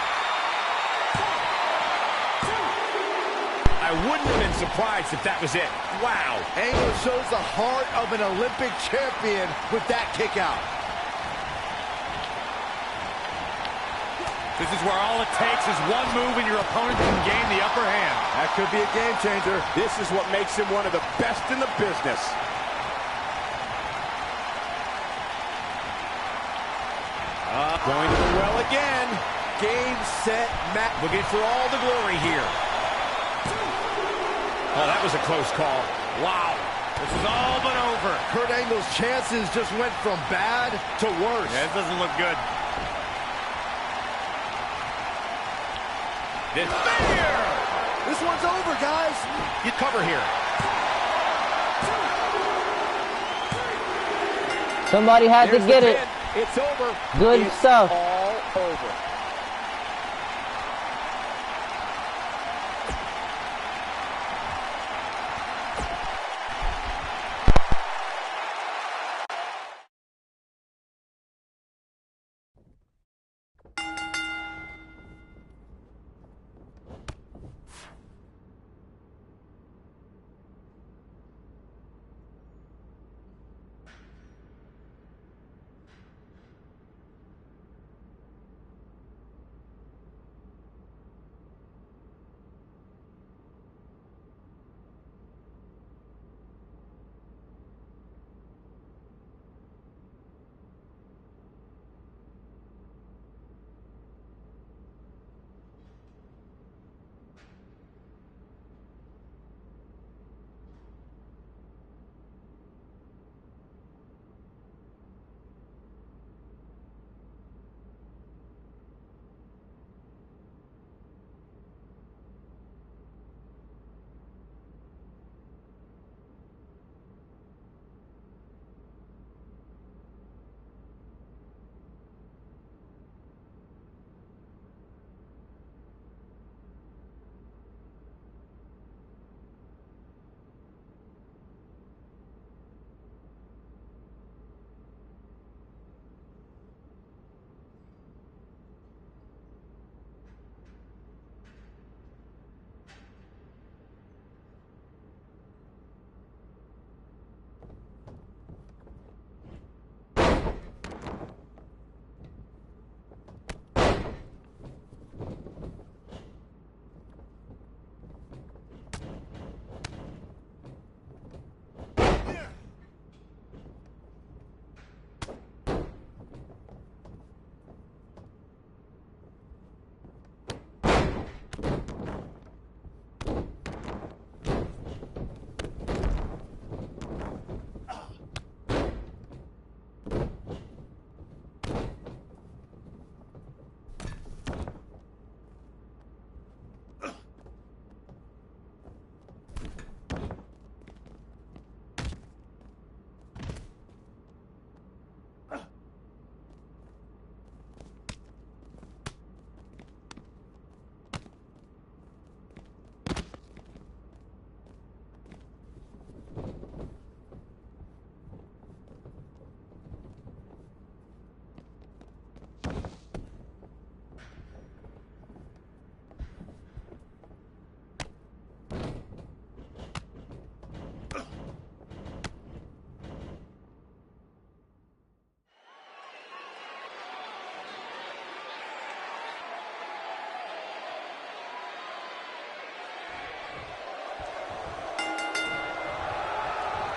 I wouldn't have been surprised if that was it. Wow. Angle shows the heart of an Olympic champion with that kick out. This is where all it takes is one move and your opponent can gain the upper hand. That could be a game changer. This is what makes him one of the best in the business. Going to the well again. Game, set, match. Looking for all the glory here. Oh, that was a close call. Wow. This is all but over. Kurt Angle's chances just went from bad to worse. Yeah, it doesn't look good. This one's over, guys. You cover here. Somebody had to get it. It's over. Good stuff. All over.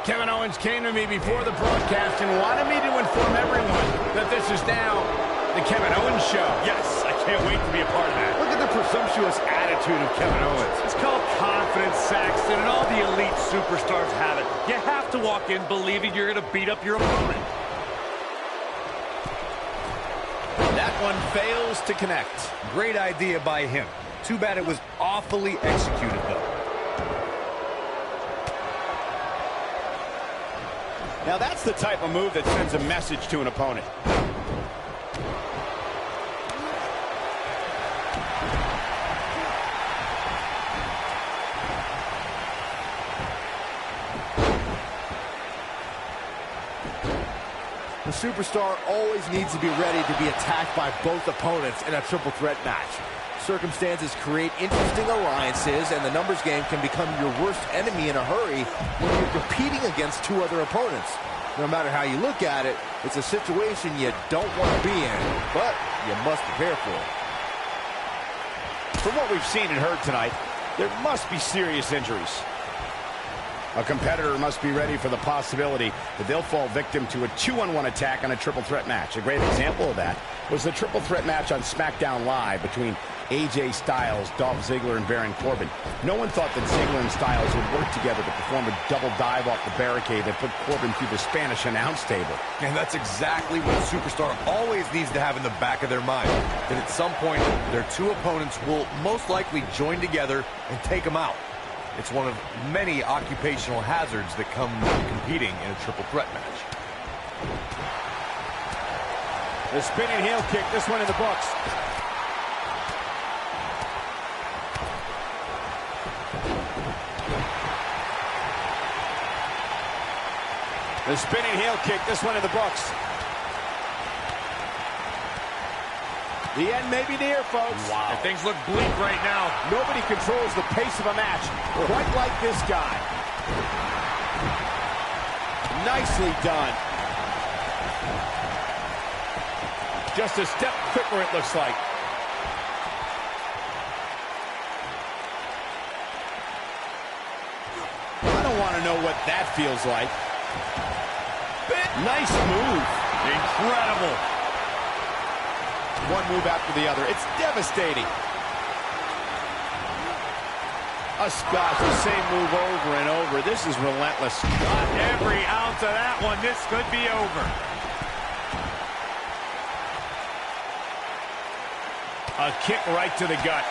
Kevin Owens came to me before the broadcast and wanted me to inform everyone that this is now the Kevin Owens Show. Yes, I can't wait to be a part of that. Look at the presumptuous attitude of Kevin Owens. It's called confidence, Saxton, and all the elite superstars have it. You have to walk in believing you're going to beat up your opponent. That one fails to connect. Great idea by him. Too bad it was awfully executed, though. Now that's the type of move that sends a message to an opponent. The superstar always needs to be ready to be attacked by both opponents in a triple threat match. Circumstances create interesting alliances, and the numbers game can become your worst enemy in a hurry when you're competing against two other opponents. No matter how you look at it, it's a situation you don't want to be in, but you must prepare for it. From what we've seen and heard tonight, there must be serious injuries. A competitor must be ready for the possibility that they'll fall victim to a 2-on-1 attack on a triple threat match. A great example of that was the triple threat match on SmackDown Live between AJ Styles, Dolph Ziggler, and Baron Corbin. No one thought that Ziggler and Styles would work together to perform a double dive off the barricade that put Corbin through the Spanish announce table. And that's exactly what a superstar always needs to have in the back of their mind. That at some point, their two opponents will most likely join together and take them out. It's one of many occupational hazards that come with competing in a triple threat match. The spinning heel kick, this one in the books. The spinning heel kick, this one in the books. The end may be near, folks. Wow. And things look bleak right now. Nobody controls the pace of a match quite like this guy. Nicely done. Just a step quicker, it looks like. I don't want to know what that feels like. Nice move. Incredible. One move after the other. It's devastating. A spot, the same move over and over. This is relentless. Got every ounce of that one. This could be over. A kick right to the gut.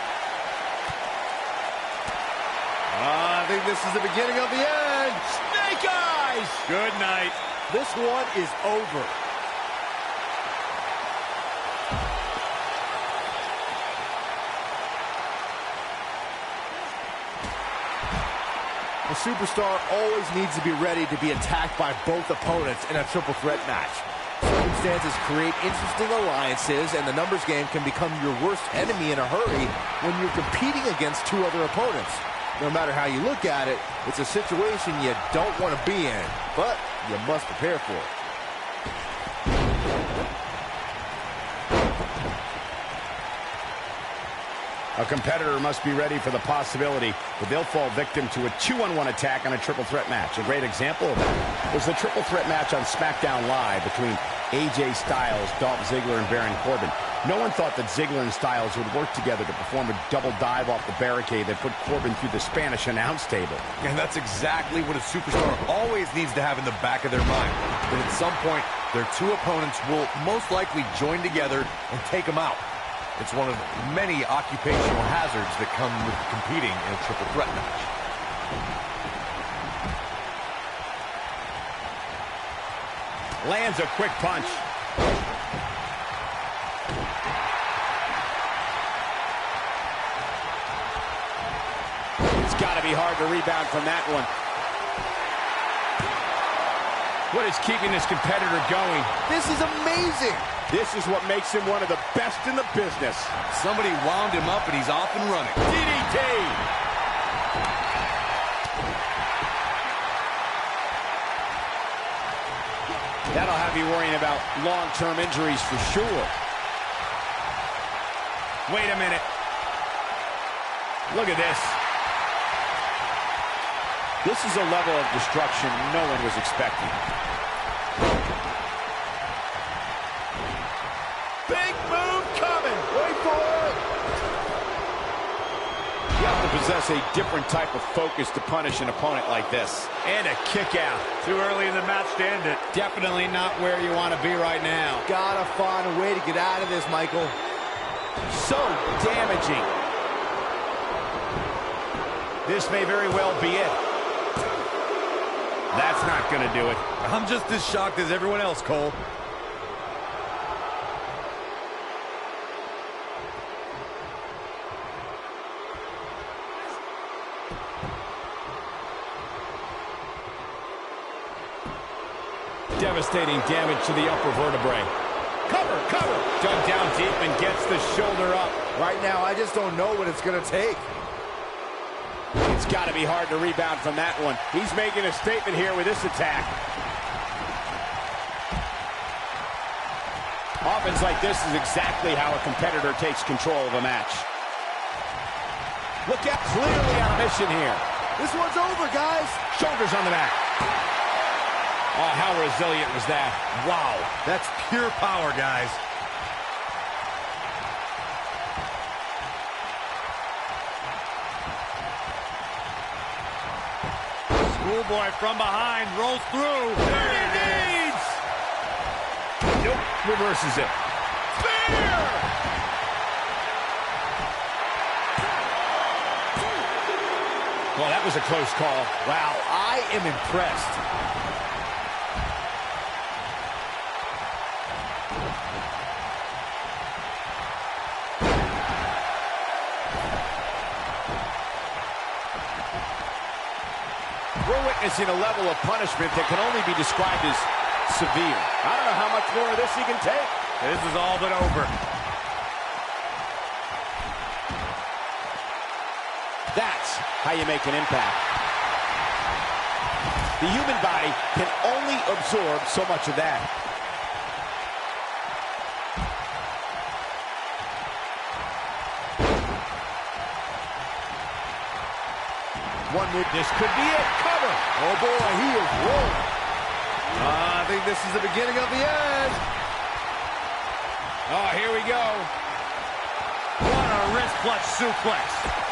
I think this is the beginning of the end. Snake eyes! Good night. This one is over. A superstar always needs to be ready to be attacked by both opponents in a triple threat match. Circumstances create interesting alliances, and the numbers game can become your worst enemy in a hurry when you're competing against two other opponents. No matter how you look at it, it's a situation you don't want to be in, but you must prepare for it. A competitor must be ready for the possibility that they'll fall victim to a 2-on-1 attack on a triple threat match. A great example of that was the triple threat match on SmackDown Live between AJ Styles, Dolph Ziggler, and Baron Corbin. No one thought that Ziggler and Styles would work together to perform a double dive off the barricade that put Corbin through the Spanish announce table. And that's exactly what a superstar always needs to have in the back of their mind. That at some point, their two opponents will most likely join together and take them out. It's one of many occupational hazards that come with competing in a triple threat match. Lands a quick punch. It's got to be hard to rebound from that one. What is keeping this competitor going? This is amazing. This is what makes him one of the best in the business. Somebody wound him up and he's off and running. DDT. That'll have you worrying about long-term injuries for sure. Wait a minute. Look at this. This is a level of destruction no one was expecting. Big move coming. Wait for it. You have to possess a different type of focus to punish an opponent like this. And a kick out. Too early in the match to end it. Definitely not where you want to be right now. Gotta find a way to get out of this, Michael. So damaging. This may very well be it. That's not going to do it. I'm just as shocked as everyone else, Cole. Devastating damage to the upper vertebrae. Cover, cover. Dug down deep and gets the shoulder up. Right now, I just don't know what it's going to take. It's got to be hard to rebound from that one. He's making a statement here with this attack. Offense like this is exactly how a competitor takes control of a match. Look out, clearly on a mission here. This one's over, guys. Shoulders on the mat. Oh, how resilient was that? Wow, that's pure power, guys. Schoolboy from behind rolls through. There it needs. Nope, reverses it. Spear! Well, that was a close call. Wow, I am impressed. We're witnessing a level of punishment that can only be described as severe. I don't know how much more of this he can take. This is all but over. That's how you make an impact. The human body can only absorb so much of that. One move. This could be it. Cover. Oh, boy, he is rolling. I think this is the beginning of the end. Oh, here we go. What a wrist clutch suplex.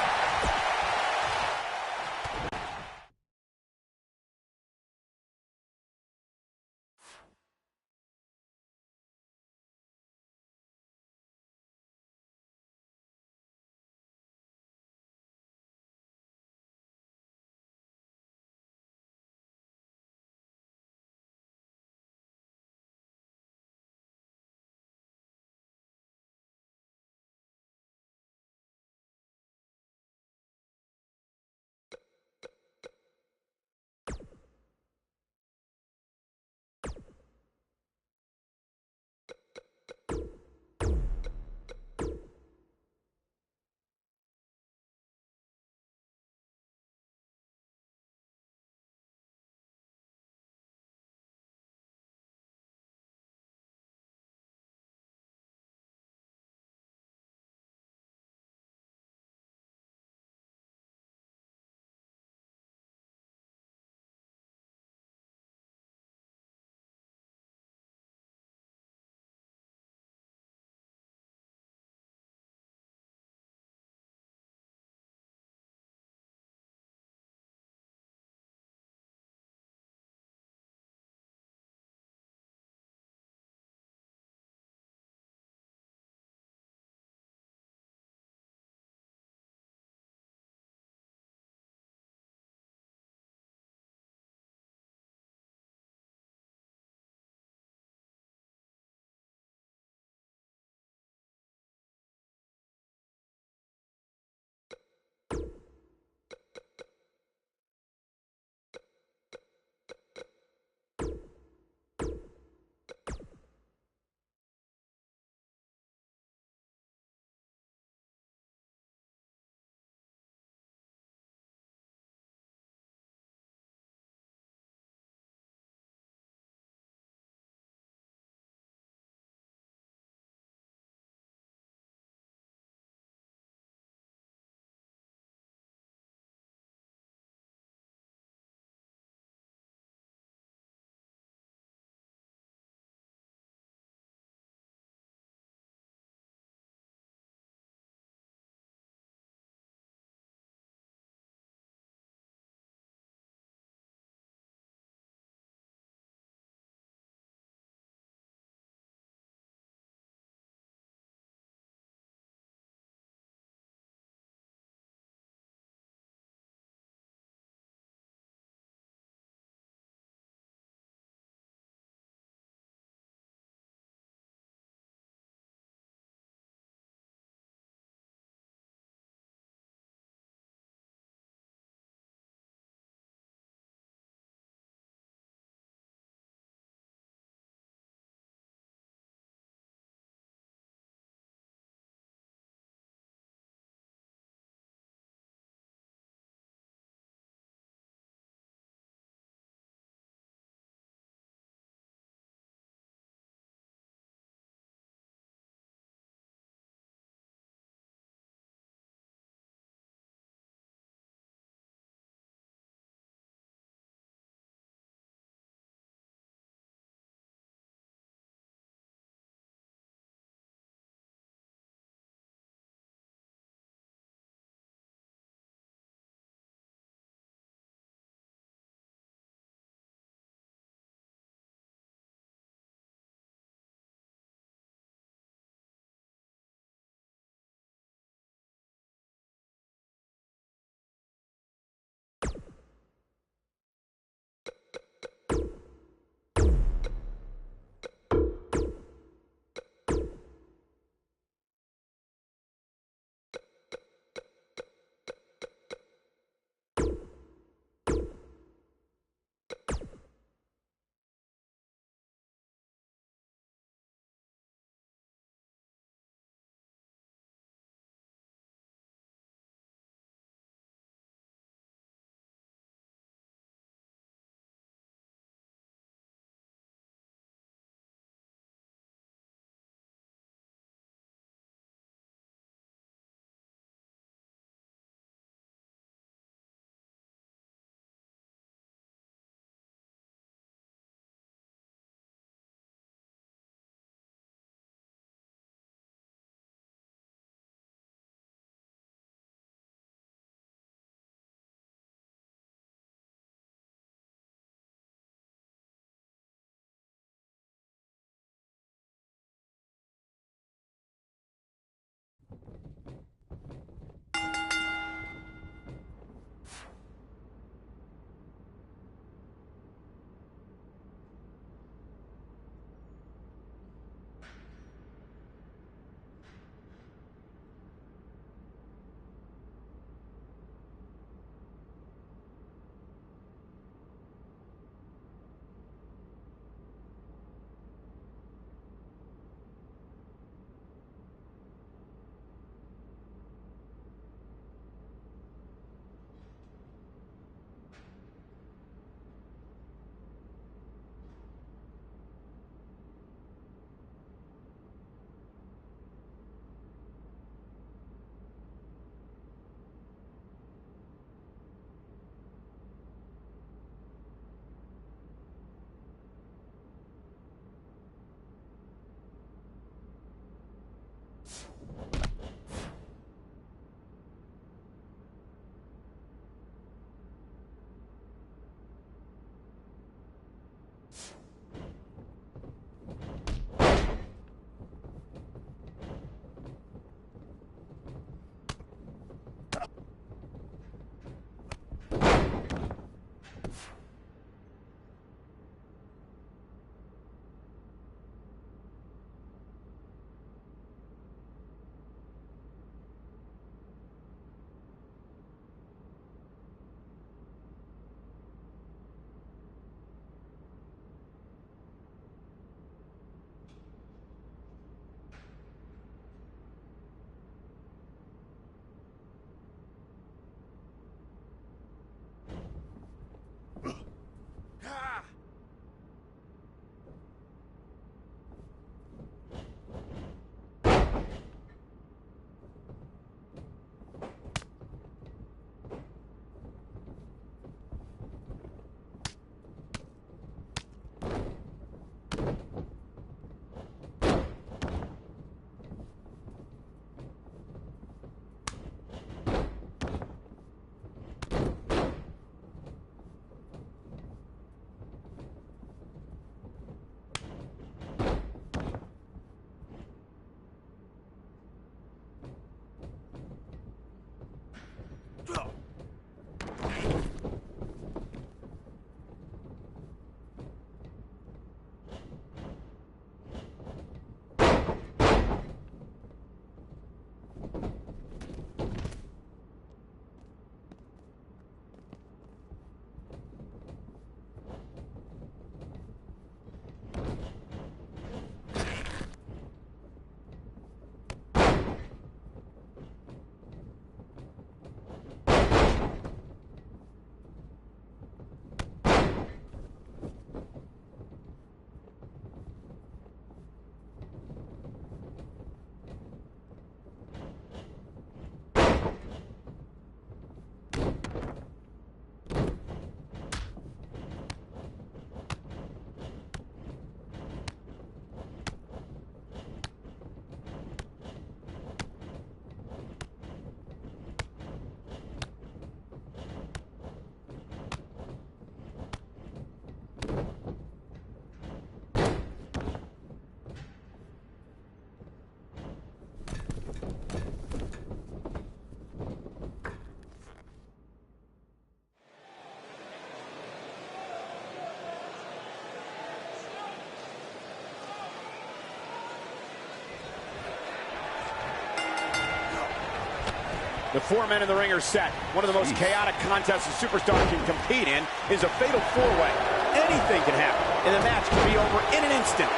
The 4 men in the ring are set. One of the most chaotic contests a superstar can compete in is a fatal 4-way. Anything can happen, and the match can be over in an instant.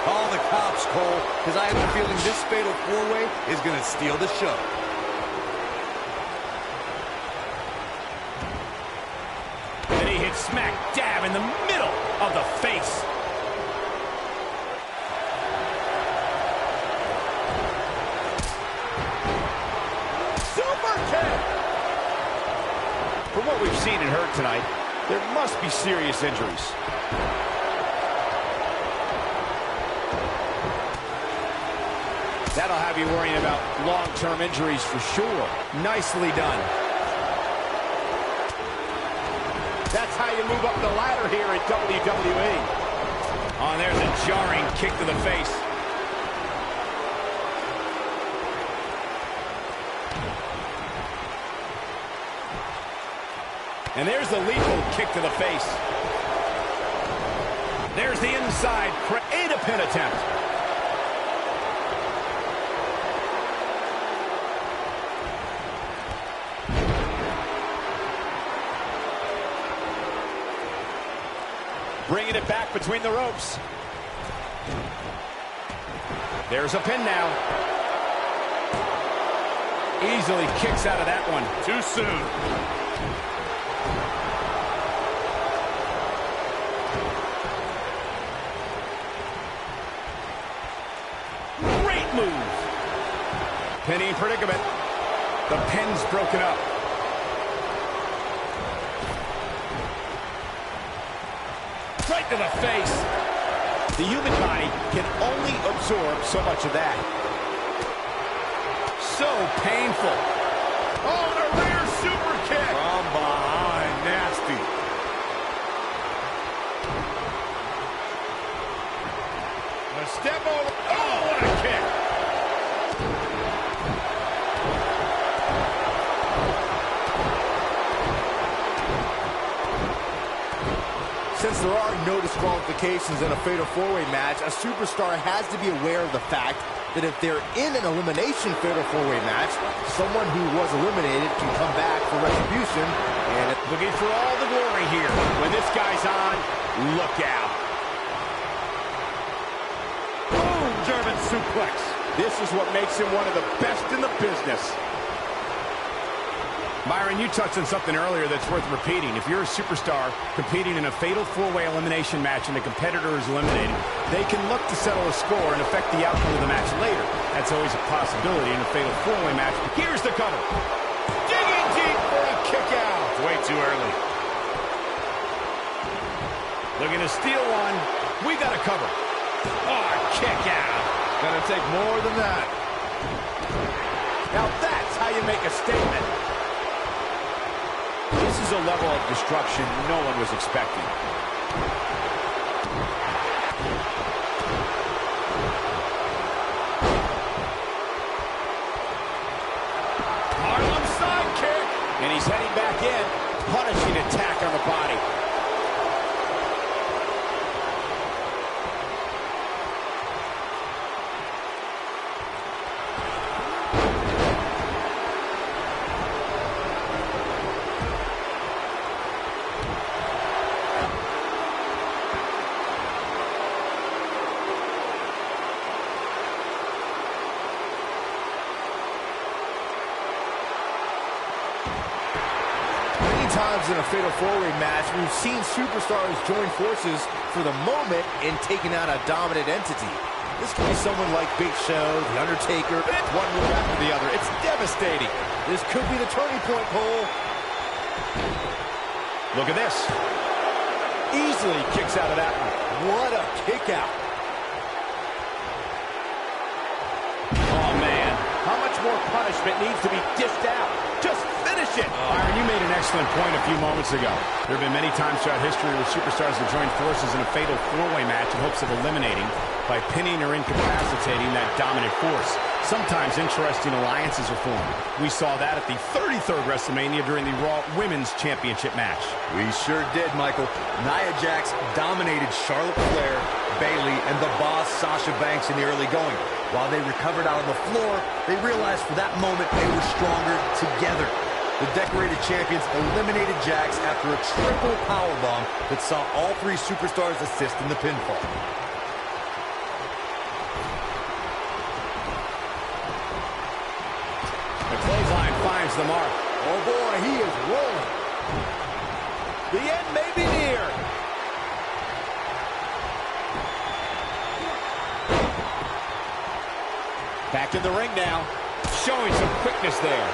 Call the cops, Cole, because I have a feeling this fatal 4-way is going to steal the show. And he hits smack dab in the middle of the face. From what we've seen and heard tonight, there must be serious injuries. That'll have you worrying about long-term injuries for sure. Nicely done. That's how you move up the ladder here in WWE. Oh, and there's a jarring kick to the face. And there's the lethal kick to the face. There's the inside. Create a pin attempt. Bringing it back between the ropes. There's a pin now. Easily kicks out of that one. Too soon. Move. Pinning predicament. The pin's broken up. Right to the face. The human body can only absorb so much of that. So painful. Oh, the rear super kick. From behind, nasty. A step over. Oh, what a kick. Since there are no disqualifications in a fatal 4-way match, a superstar has to be aware of the fact that if they're in an elimination fatal 4-way match, someone who was eliminated can come back for retribution. And looking for all the glory here. When this guy's on, look out. Boom, German suplex. This is what makes him one of the best in the business. Byron, you touched on something earlier that's worth repeating. If you're a superstar competing in a fatal 4-way elimination match and the competitor is eliminated, they can look to settle a score and affect the outcome of the match later. That's always a possibility in a fatal 4-way match. Here's the cover. Digging deep for a kick out. Way too early. Looking to steal one. We got a cover. Oh, kick out. Gonna take more than that. Now that's how you make a statement. This is a level of destruction no one was expecting. Harlem sidekick. And he's heading back in, punishing attack on the body. Times in a fatal 4-way match, we've seen superstars join forces for the moment in taking out a dominant entity. This could be someone like Big Show, The Undertaker, one move after the other. It's devastating. This could be the turning point, Cole. Look at this. Easily kicks out of that one. What a kick out. Oh, man. How much more punishment needs to be dished out? Just finish finish it. Byron, you made an excellent point a few moments ago. There have been many times throughout history where superstars have joined forces in a fatal four-way match in hopes of eliminating, by pinning or incapacitating, that dominant force. Sometimes interesting alliances are formed. We saw that at the 33rd WrestleMania during the Raw Women's Championship match. We sure did, Michael. Nia Jax dominated Charlotte Flair, Bayley, and the Boss Sasha Banks in the early going. While they recovered out on the floor, they realized for that moment they were stronger together. The decorated champions eliminated Jax after a triple powerbomb that saw all three superstars assist in the pinfall. The clothesline finds the mark. Oh boy, he is rolling. The end may be near. Back in the ring now. Showing some quickness there.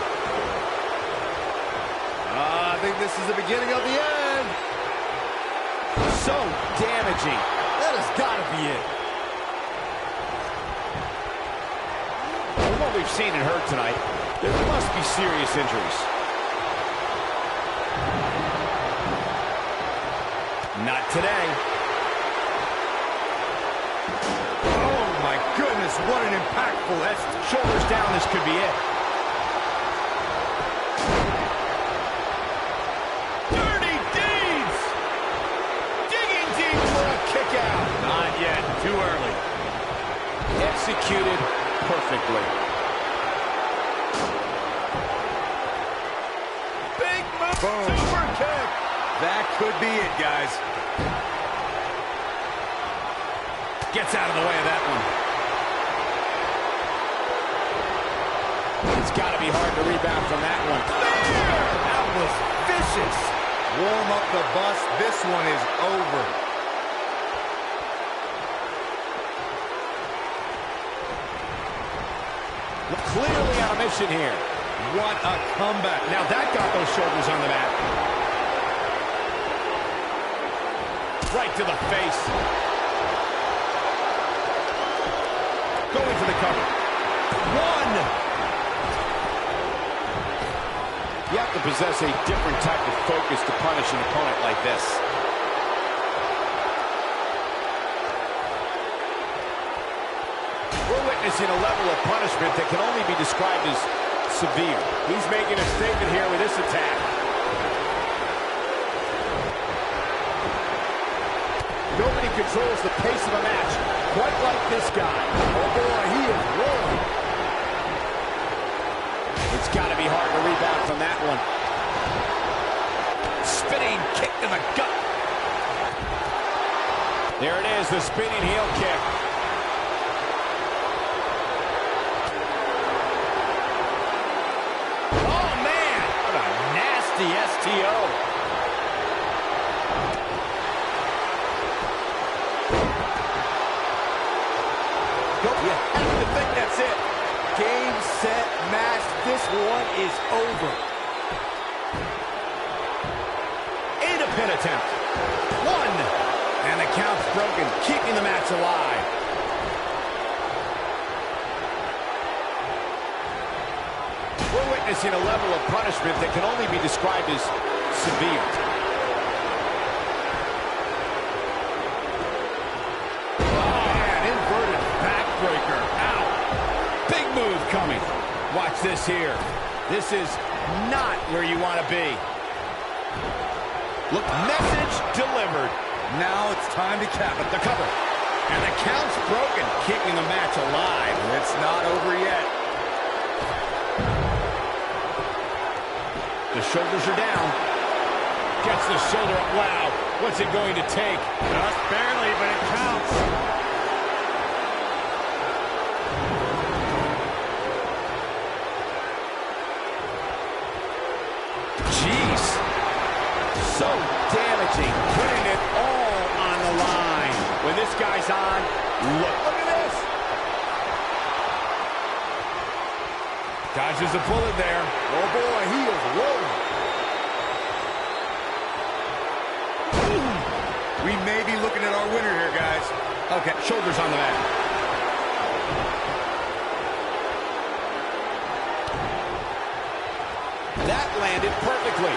I think this is the beginning of the end. So damaging. That has got to be it. From what we've seen and heard tonight, there must be serious injuries. Not today. Oh my goodness, what an impactful. That's shoulders down, this could be it. Dirty deeds! Digging deep for a kick out. Not yet, too early. Executed perfectly. Big move, super kick. That could be it, guys. Gets out of the way of that one. It's got to be hard to rebound from that one. There! That was vicious. Warm up the bus. This one is over. Clearly on a mission here. What a comeback. Now that got those shoulders on the mat. Right to the face. Going for the cover. One. You have to possess a different type of focus to punish an opponent like this. We're witnessing a level of punishment that can only be described as severe. He's making a statement here with this attack. Nobody controls the pace of a match quite like this guy. Oh boy, he is rolling. It's got to be hard to rebound from that one. Spinning kick to the gut. There it is, the spinning heel kick. Oh man, what a nasty STO. You have to think that's it. Game, set, match. This one is over. And a pin attempt. One. And the count's broken, keeping the match alive. We're witnessing a level of punishment that can only be described as severe. Breaker. Ow. Big move coming. Watch this here. This is not where you want to be. Look, message delivered. Now it's time to cap it. The cover. And the count's broken, keeping the match alive. It's not over yet. The shoulders are down. Gets the shoulder up. Wow. What's it going to take? Just barely, but it counts. So damaging, putting it all on the line. When this guy's on, look at this. Dodges a bullet there. Oh boy, he is rolling. We may be looking at our winner here, guys. Okay, shoulders on the mat. That landed perfectly.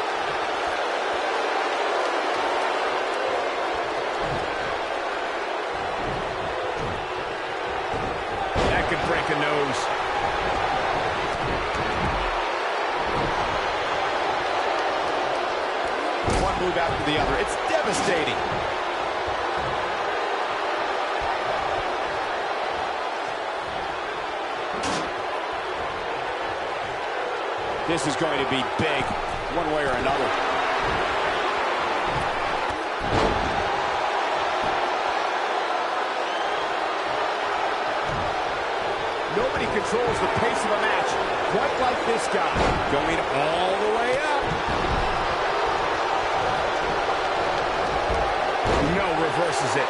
That could break a nose. One move after the other. It's devastating. This is going to be big, one way or another. Nobody controls the pace of a match quite like this guy. Going all the way up. No, reverses it.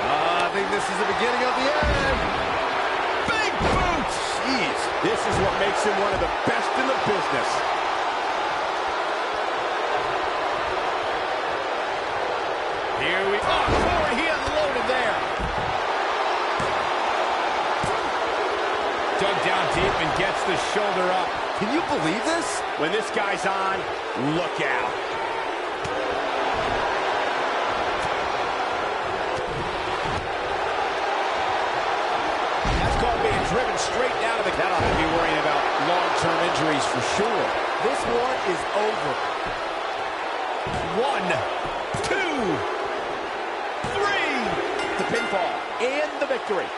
I think this is the beginning of the end. Big boots! Jeez, this is what makes him one of the best in the business. Here we go. Corey, he unloaded there. Dug down deep and gets the shoulder up. Can you believe this? When this guy's on, look out. That's called being driven straight down to the... That'll have you worrying about long-term injuries for sure. This one is over. 1, 2, 3. The pinfall and the victory.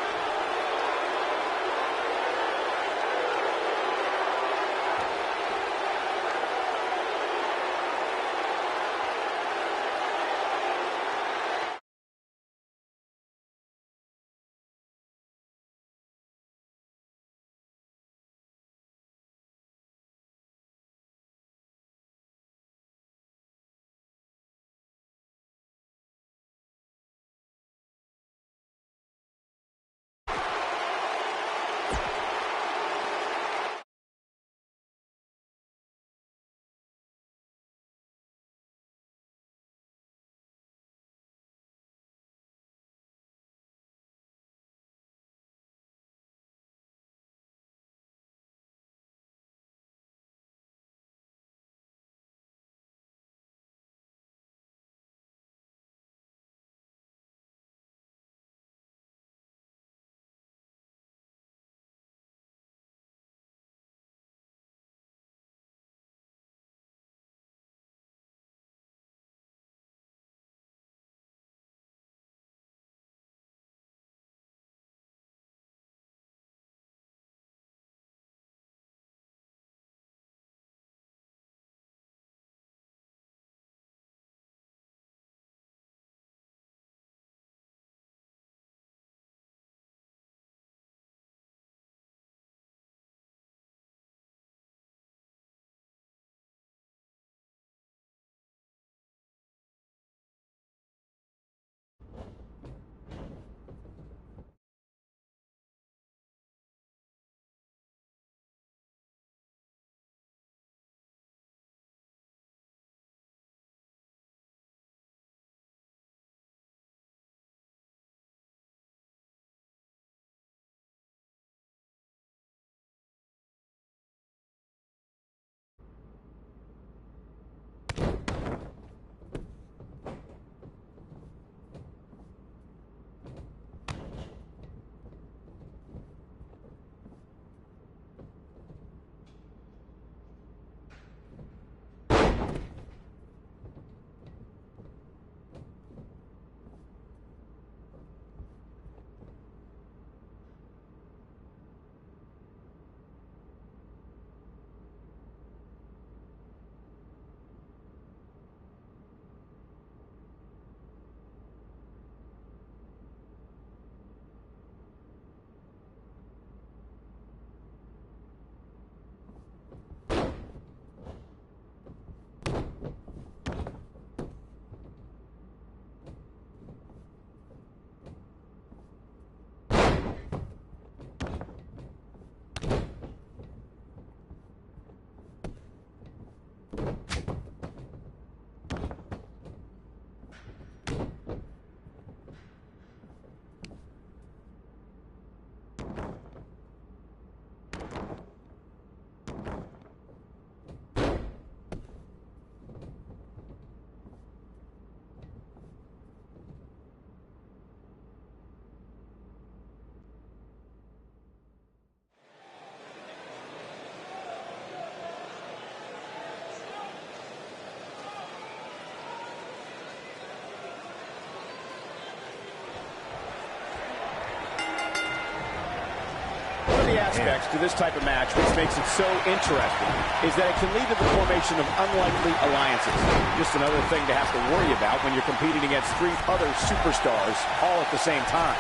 aspects to this type of match, which makes it so interesting, is that it can lead to the formation of unlikely alliances. Just another thing to have to worry about when you're competing against 3 other superstars all at the same time.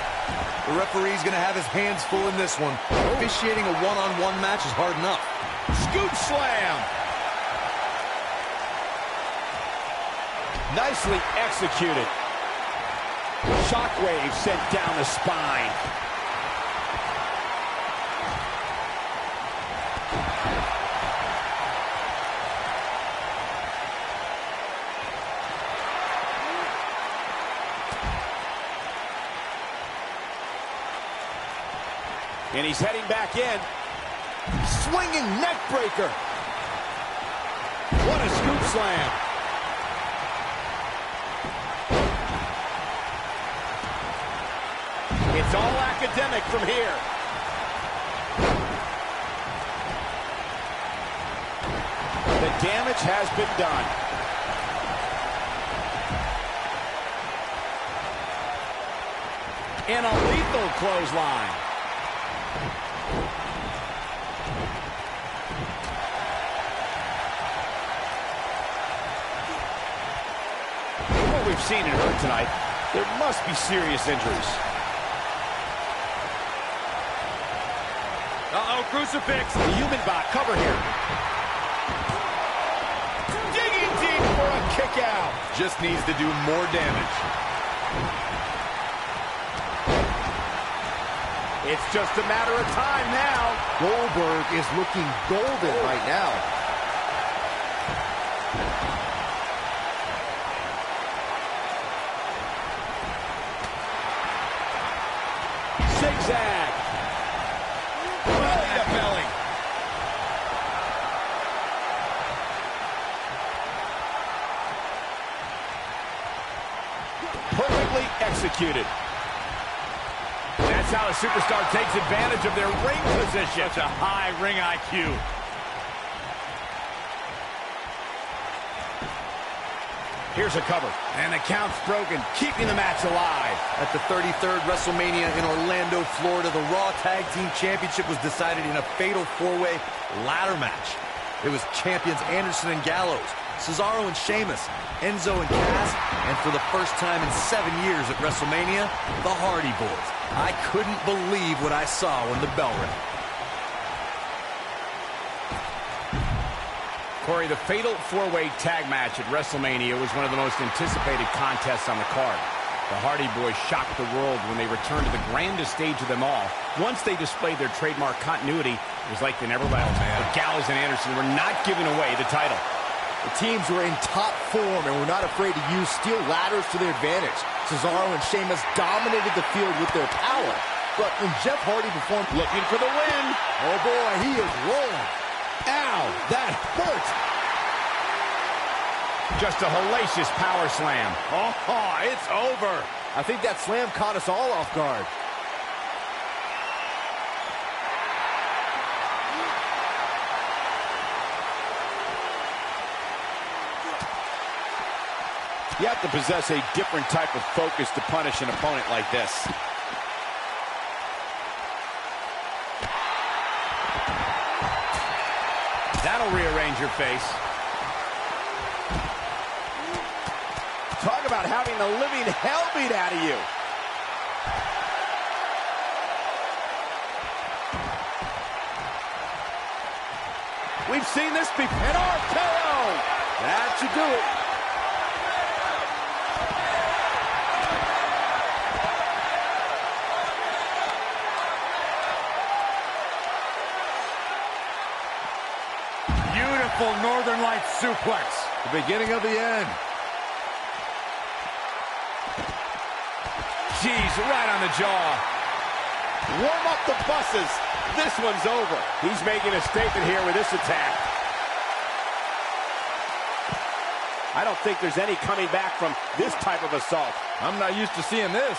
The referee's going to have his hands full in this one. Officiating a one-on-one match is hard enough. Scoop slam. Nicely executed. Shockwave sent down the spine. And he's heading back in. Swinging neck breaker. What a scoop slam. It's all academic from here. The damage has been done. And a lethal clothesline. From what we've seen and heard tonight, there must be serious injuries. Uh-oh, crucifix. The human bot cover here. Digging deep for a kick out. Just needs to do more damage. It's just a matter of time now. Goldberg is looking golden right now. Zigzag. Belly to belly. Perfectly executed. That's how a superstar takes advantage of their ring position. Such a high ring IQ. Here's a cover. And the count's broken, keeping the match alive. At the 33rd WrestleMania in Orlando, Florida, the Raw Tag Team Championship was decided in a fatal 4-way ladder match. It was champions Anderson and Gallows, Cesaro and Sheamus, Enzo and Cass, and for the first time in 7 years at WrestleMania, the Hardy Boys. I couldn't believe what I saw when the bell rang. Corey, the fatal 4-way tag match at WrestleMania was one of the most anticipated contests on the card. The Hardy Boys shocked the world when they returned to the grandest stage of them all. Once they displayed their trademark continuity, it was like they never left. But Gallows and Anderson were not giving away the title. The teams were in top form and were not afraid to use steel ladders to their advantage. Cesaro and Sheamus dominated the field with their power. But when Jeff Hardy performed, Looking for the win. oh boy, he is rolling. Ow, that hurt. Just a hellacious power slam. Oh, it's over. I think that slam caught us all off guard. You have to possess a different type of focus to punish an opponent like this. That'll rearrange your face. Talk about having the living hell beat out of you. We've seen this before. An RKO. That should do it. Beautiful Northern Lights suplex. The beginning of the end. Jeez, right on the jaw. Warm up the buses. This one's over. He's making a statement here with this attack. I don't think there's any coming back from this type of assault. I'm not used to seeing this.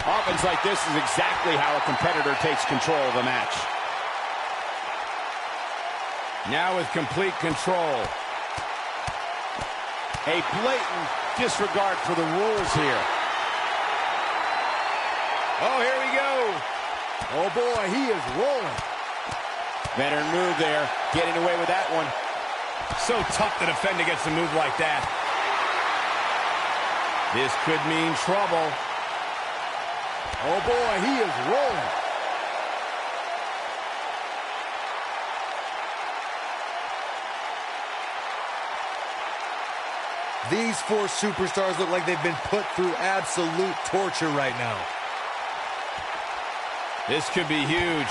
Offense like this is exactly how a competitor takes control of a match. Now with complete control. A blatant disregard for the rules here. Oh, here we go. Oh, boy, he is rolling. Veteran move there, getting away with that one. So tough to defend against a move like that. This could mean trouble. Oh, boy, he is rolling. These four superstars look like they've been put through absolute torture right now. This could be huge.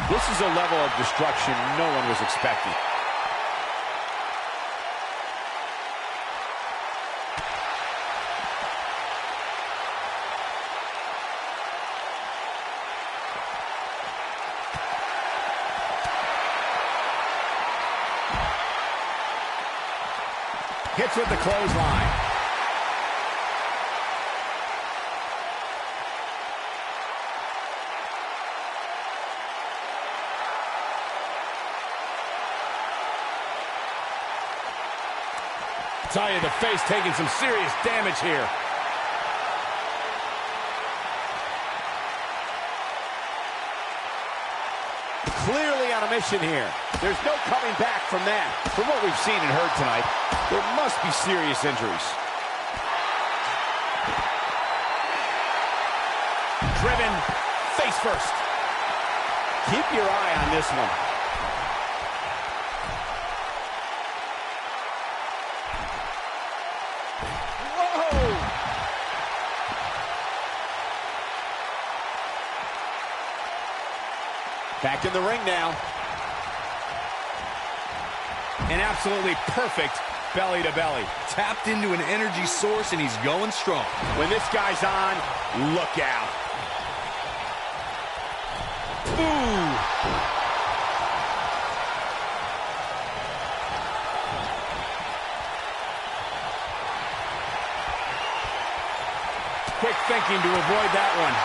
This is a level of destruction no one was expecting. Hits with the clothesline. Tell you, the face taking some serious damage here. Clearly on a mission here. There's no coming back from that. From what we've seen and heard tonight, there must be serious injuries. Driven face first. Keep your eye on this one. Whoa! Back in the ring now. An absolutely perfect belly to belly. Tapped into an energy source and he's going strong. When this guy's on, look out. Ooh. Quick thinking to avoid that one.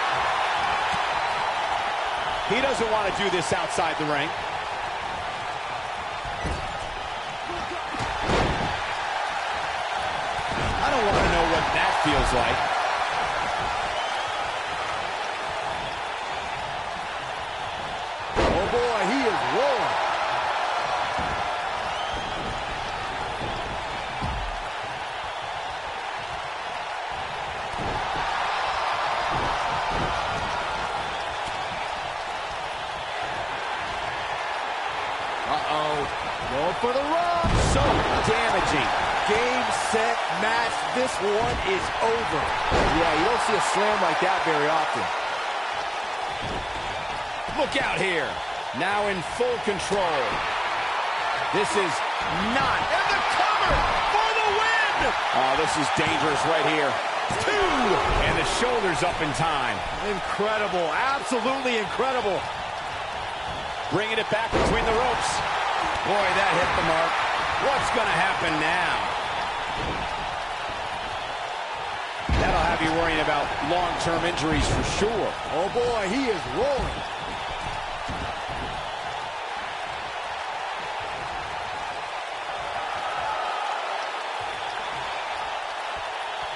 He doesn't want to do this outside the ring. I don't want to know what that feels like. Oh, boy, he is rolling. Uh-oh. Going for the run. So damaging. Game, set, match. This one is over. Yeah, you don't see a slam like that very often. Look out here. Now in full control. This is not. And the cover for the win. Oh, this is dangerous right here. 2. And the shoulders up in time. Incredible. Absolutely incredible. Bringing it back between the ropes. Boy, that hit the mark. What's going to happen now? That'll have you worrying about long-term injuries for sure. Oh, boy, he is rolling.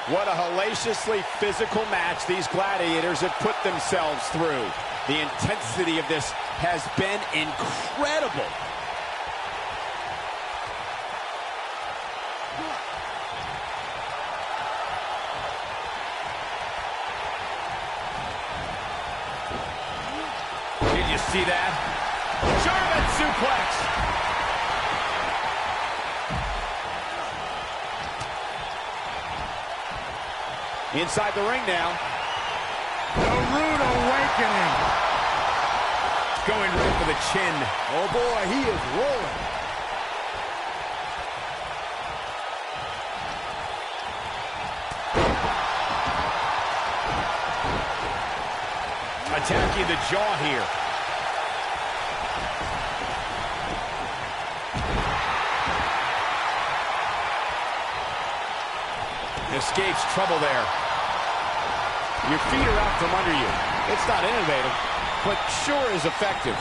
What a hellaciously physical match these gladiators have put themselves through. The intensity of this has been incredible. Did you see that? German suplex. Inside the ring now. The rude awakening. Going right for the chin. Oh, boy, he is rolling. Attacking the jaw here. Escapes trouble there. Your feet are out from under you. It's not innovative, but sure is effective.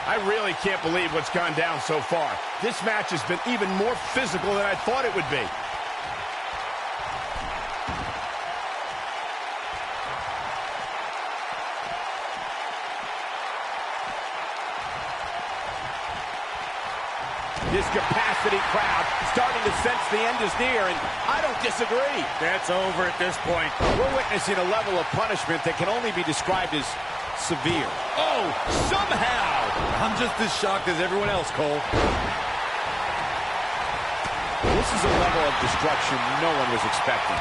I really can't believe what's gone down so far. This match has been even more physical than I thought it would be. This capacity crowd starting to sense the end is near, and I don't disagree. That's over at this point. We're witnessing a level of punishment that can only be described as severe. Oh, somehow! I'm just as shocked as everyone else, Cole. This is a level of destruction no one was expecting.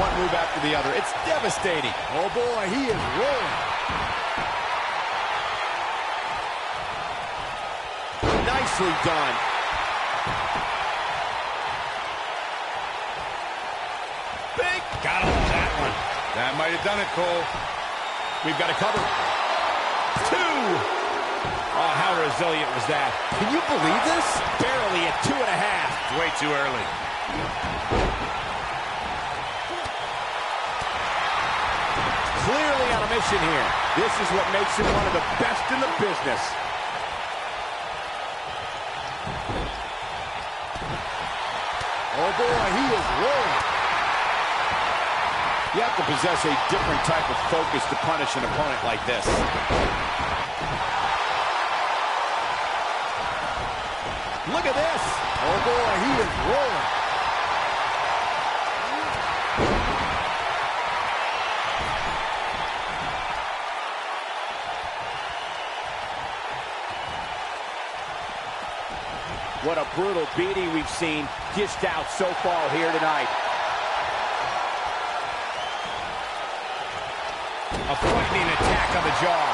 One move after the other. It's devastating. Oh, boy, he is rolling. Nicely done. Big. Got him on that one. That might have done it, Cole. We've got a cover. 2. Oh, how resilient was that? Can you believe this? Barely at 2.5. Way too early. Clearly on a mission here. This is what makes him one of the best in the business. Oh, boy, he is rolling. You have to possess a different type of focus to punish an opponent like this. Look at this. Oh, boy, he is rolling. What a brutal beating we've seen dished out so far here tonight. A frightening attack on the jaw.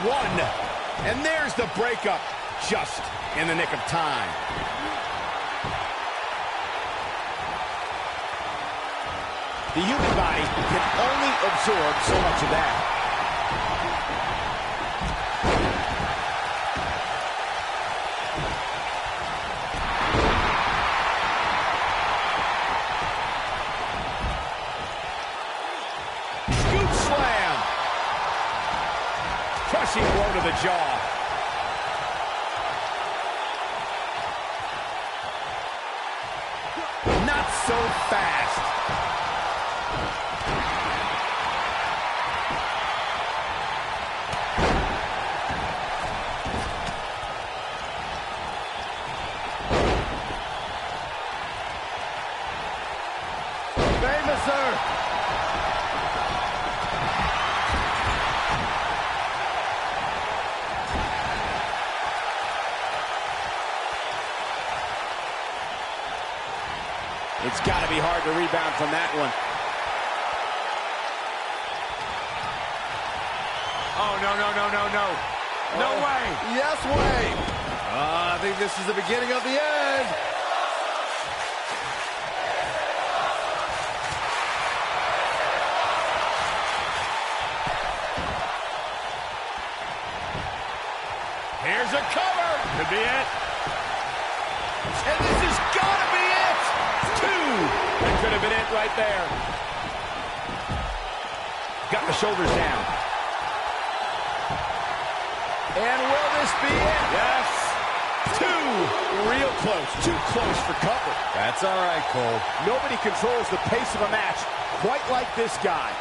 1. And there's the breakup, just in the nick of time. The human body can only absorb so much of that. Crushing blow to the jaw. Not so fast. Famous, sir. It's got to be hard to rebound from that one. Oh, no, no, no, no, no. No way. Yes way. I think this is the beginning of the end. Here's a cover. Could be it. And this has got to be it. 2. That could have been it right there. Got the shoulders down. And will this be it? Yes. 2. Real close. Too close for cover. That's all right, Cole. Nobody controls the pace of a match quite like this guy.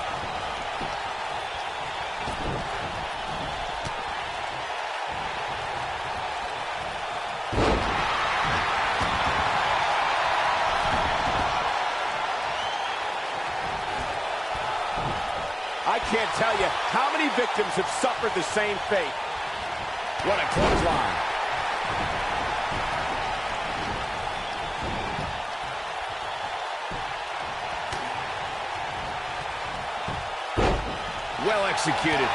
I can't tell you how many victims have suffered the same fate. What a clothesline. Well executed.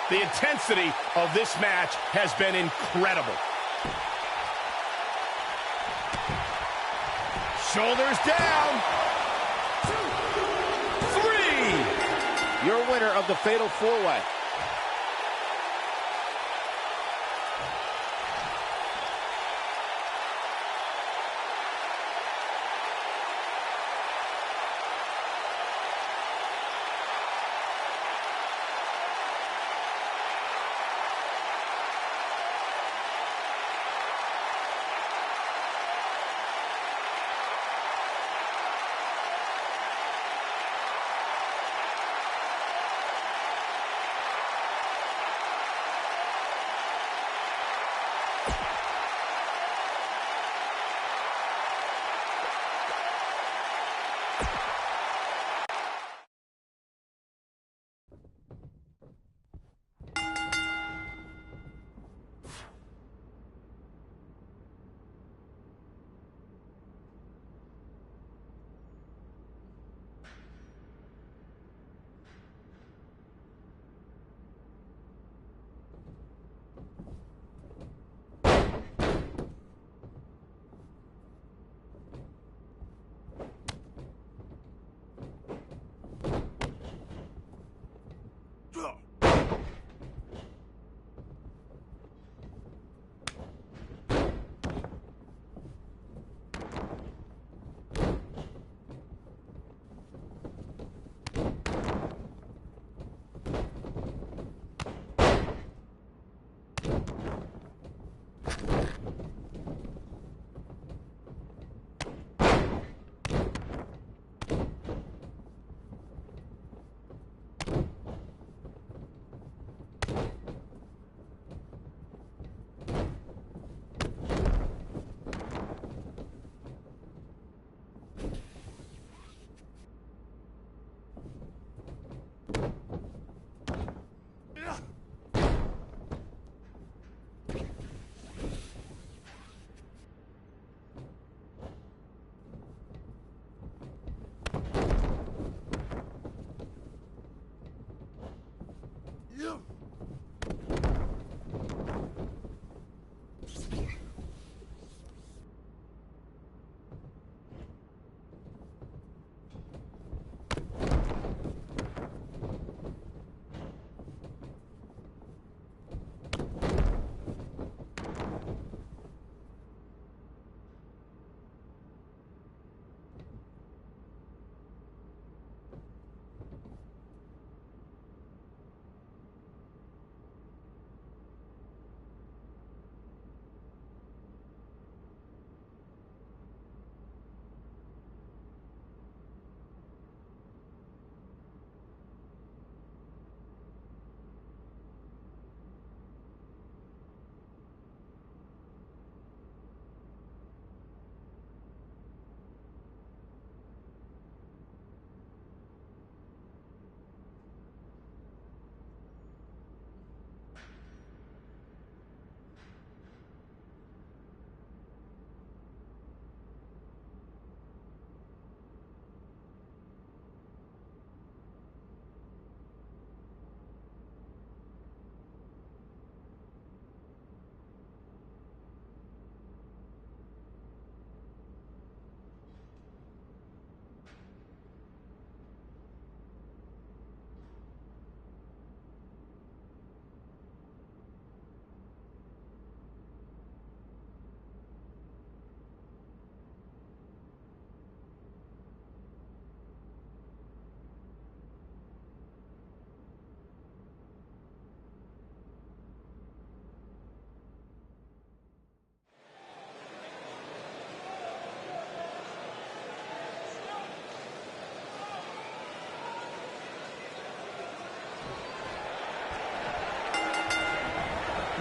The intensity of this match has been incredible. Shoulders down. 2, 3. Your winner of the Fatal 4-Way.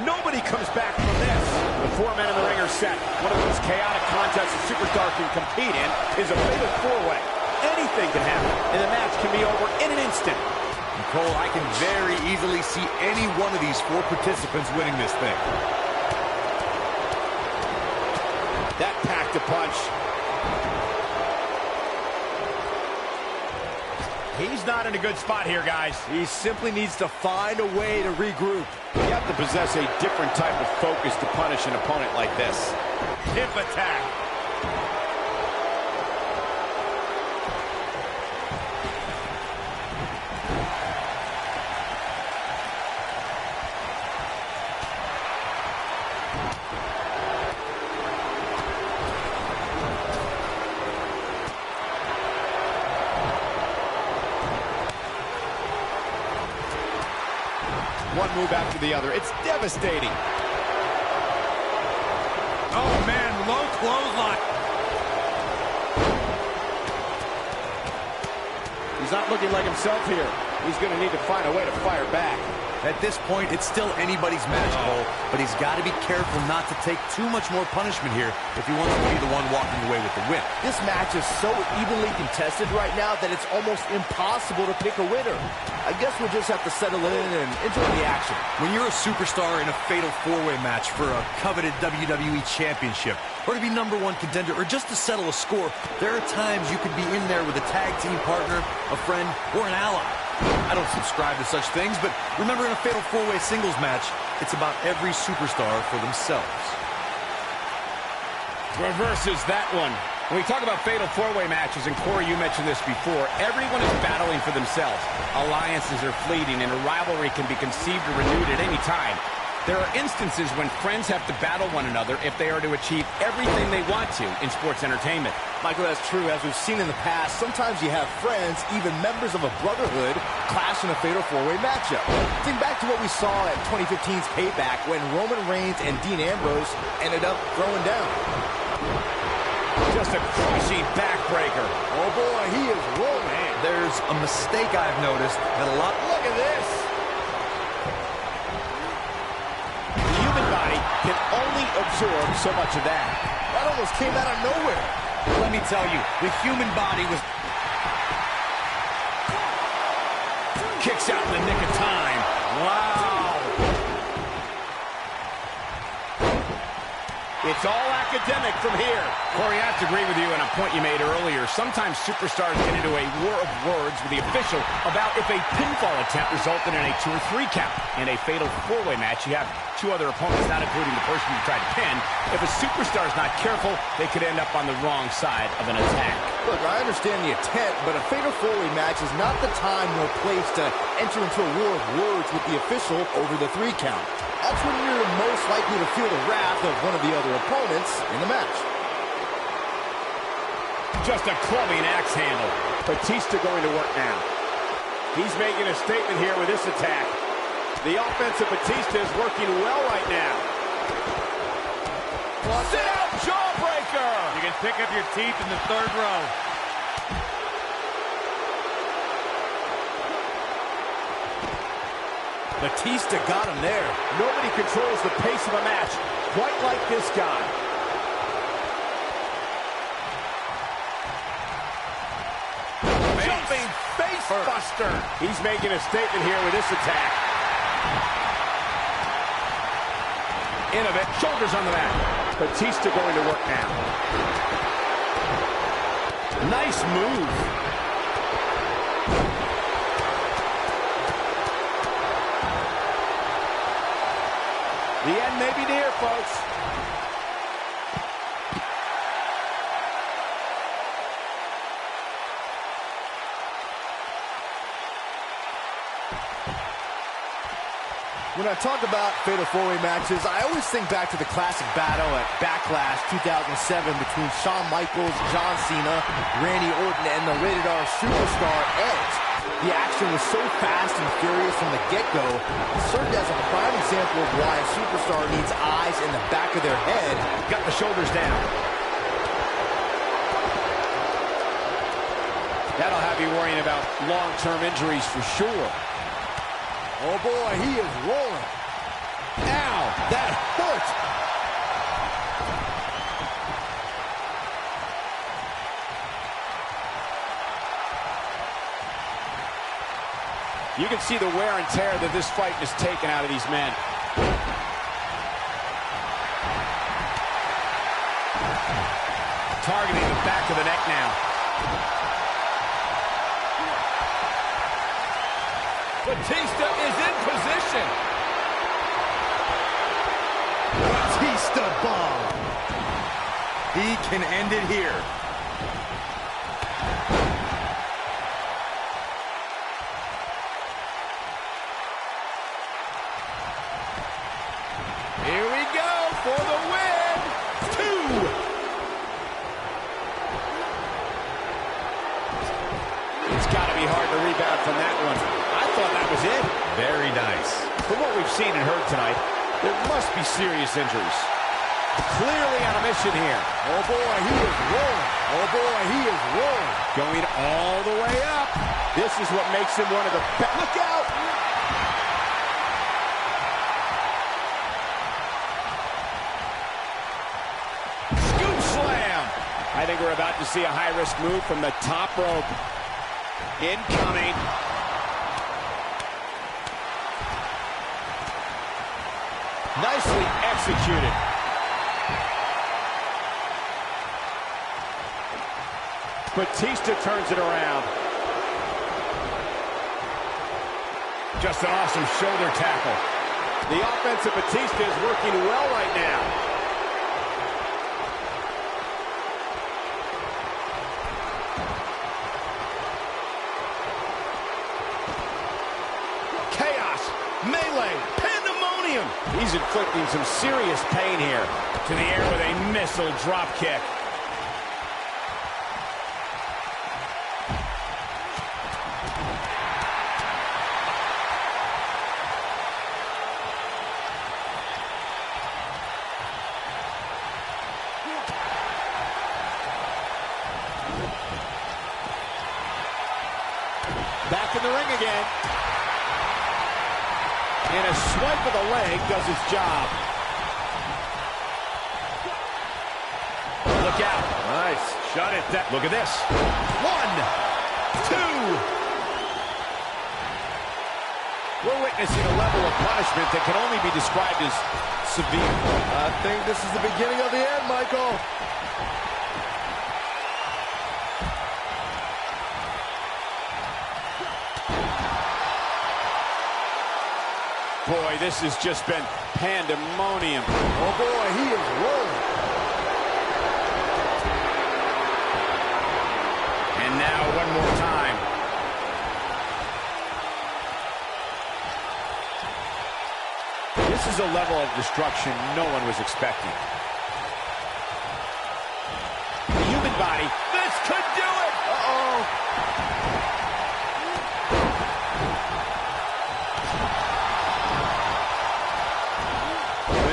Nobody comes back from this. The 4 men in the ring are set. One of the most chaotic contests a superstar can compete in is a fatal 4-way. Anything can happen, and the match can be over in an instant. Cole, I can very easily see any one of these 4 participants winning this thing. That packed a punch. He's not in a good spot here, guys. He simply needs to find a way to regroup. You have to possess a different type of focus to punish an opponent like this. Hip attack. One move after the other. It's devastating. Oh, man, low clothesline. He's not looking like himself here. He's going to need to find a way to fire back. At this point, it's still anybody's match, Cole, but he's got to be careful not to take too much more punishment here if he wants to be the one walking away with the win. This match is so evenly contested right now that it's almost impossible to pick a winner. I guess we'll just have to settle in and enjoy the action. When you're a superstar in a fatal 4-way match for a coveted WWE championship, or to be #1 contender, or just to settle a score, there are times you could be in there with a tag team partner, a friend, or an ally. I don't subscribe to such things, but remember, in a fatal 4-way singles match, it's about every superstar for themselves. Reverses that one. When we talk about fatal 4-way matches, and Corey, you mentioned this before, everyone is battling for themselves. Alliances are fleeting, and a rivalry can be conceived or renewed at any time. There are instances when friends have to battle one another if they are to achieve everything they want to in sports entertainment. Michael, that's true. As we've seen in the past, sometimes you have friends, even members of a brotherhood, clash in a fatal 4-way matchup. Think back to what we saw at 2015's Payback when Roman Reigns and Dean Ambrose ended up throwing down. Just a crushing backbreaker. Oh boy, he is rolling. There's a mistake I've noticed that a lot... Look at this. The human body can only absorb so much of that. That almost came out of nowhere. Let me tell you, the human body was... Kicks out in the nick of time. Wow. It's all academic from here. Corey, I have to agree with you on a point you made earlier. Sometimes superstars get into a war of words with the official about if a pinfall attempt resulted in a 2 or 3 count. In a fatal 4-way match, you have 2 other opponents, not including the person you tried to pin. If a superstar is not careful, they could end up on the wrong side of an attack. Look, I understand the intent, but a fatal 4-way match is not the time nor place to enter into a war of words with the official over the 3 count. That's when you're most likely to feel the wrath of one of the other opponents in the match. Just a clubbing axe handle. Batista going to work now. He's making a statement here with this attack. The offense of Batista is working well right now. Sit out jawbreaker! You can pick up your teeth in the 3rd row. Batista got him there. Nobody controls the pace of a match quite like this guy. Jumping face buster. He's making a statement here with this attack. Innovate. Shoulders on the mat. Batista going to work now. Nice move. The end may be near, folks. When I talk about fatal 4-way matches, I always think back to the classic battle at Backlash 2007 between Shawn Michaels, John Cena, Randy Orton, and the Rated R superstar Edge. The action was so fast and furious from the get-go, it served as a prime example of why a superstar needs eyes in the back of their head. Got the shoulders down. That'll have you worrying about long-term injuries for sure. Oh boy, he is rolling. Ow, that hurt. You can see the wear and tear that this fight has taken out of these men. Targeting the back of the neck now. Batista is in position. Batista bomb. He can end it here. Here we go for the win. 2. It's got to be hard to rebound from that one. I thought that was it. Very nice. From what we've seen and heard tonight, there must be serious injuries. Clearly on a mission here. Oh, boy, he is rolling. Oh, boy, he is rolling. Going all the way up. This is what makes him one of the best. Look out! Scoop slam. I think we're about to see a high-risk move from the top rope. Incoming. Nicely executed. Batista turns it around. Just an awesome shoulder tackle. The offense of Batista is working well right now. Chaos, melee, pandemonium. He's inflicting some serious pain here. To the air with a missile drop kick. Back in the ring again. And a swipe of the leg does its job. Look out. Nice. Shut it down. Look at this. 1, 2. We're witnessing a level of punishment that can only be described as severe. I think this is the beginning of the end, Michael. Boy, this has just been pandemonium. Oh, boy, he is rolling. And now one more time. This is a level of destruction no one was expecting. The human body. This could do it. Uh-oh.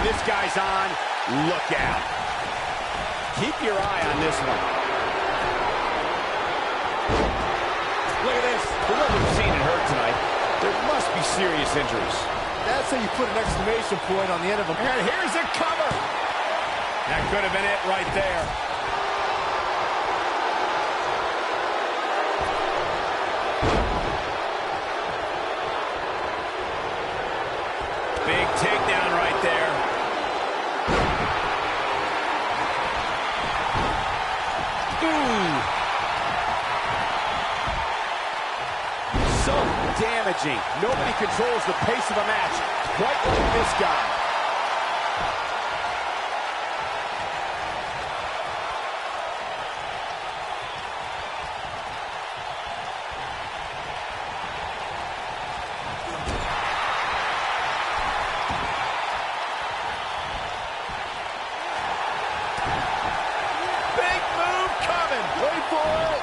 This guy's on, look out. Keep your eye on this one. Look at this. From what we've seen and heard tonight, there must be serious injuries. That's how you put an exclamation point on the end of them. And here's a cover. That could have been it right there. Big takedown right there. So damaging. Nobody controls the pace of a match quite like this guy. Big move coming. Wait for it.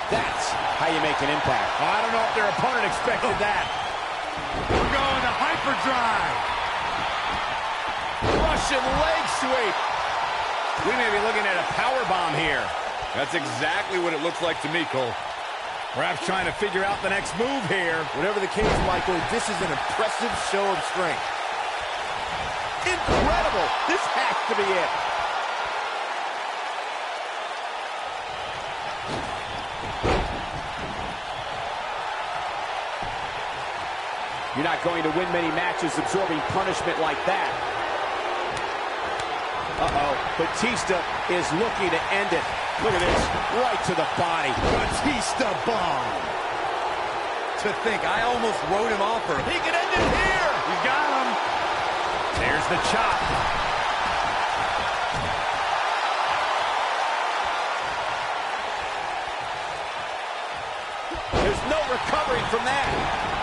That's how you make an impact. I don't know if their opponent expected that. We're going to hyperdrive. Russian leg sweep. We may be looking at a powerbomb here. That's exactly what it looks like to me, Cole. Perhaps trying to figure out the next move here. Whatever the case, Michael, this is an impressive show of strength. Incredible. This has to be it. You're not going to win many matches absorbing punishment like that. Uh-oh. Batista is looking to end it. Look at this. Right to the body. Batista bomb. To think, I almost wrote him off for. He can end it here. He's got him. There's the chop. There's no recovering from that.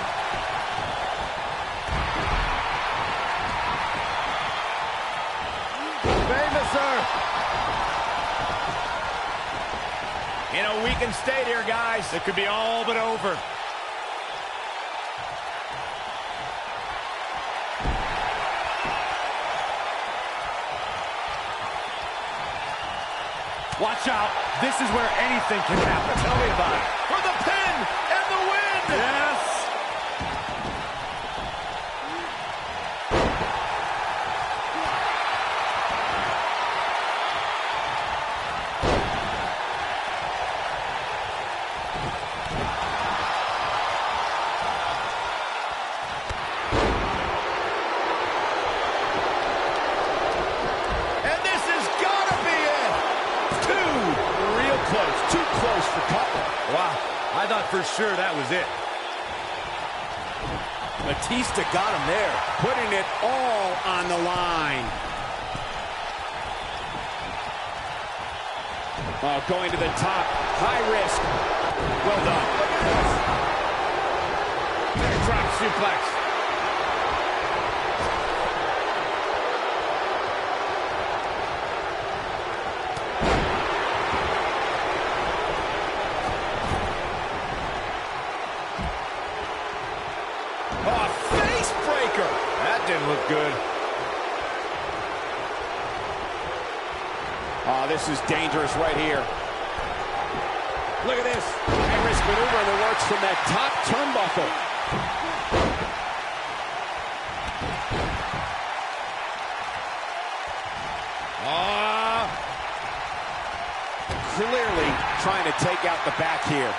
In a weakened state here, guys. It could be all but over. Watch out. This is where anything can happen. Tell me about it. For the pin and the win. Yes. Wow, I thought for sure that was it. Batista got him there, putting it all on the line. Oh, going to the top, high risk. Well done. Drop suplex. Didn't look good. Oh, this is dangerous right here. Look at this. High-risk maneuver in the works from that top turnbuckle. Clearly trying to take out the back here.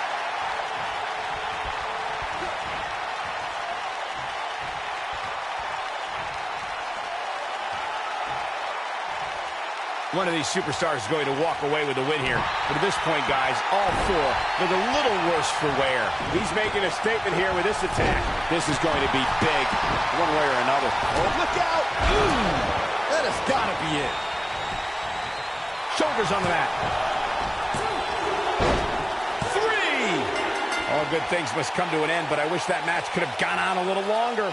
One of these superstars is going to walk away with the win here. But at this point, guys, all four look a little worse for wear. He's making a statement here with this attack. This is going to be big, one way or another. Oh, look out! Ooh, that has got to be it. Shoulders on the mat. 3! All good things must come to an end, but I wish that match could have gone on a little longer.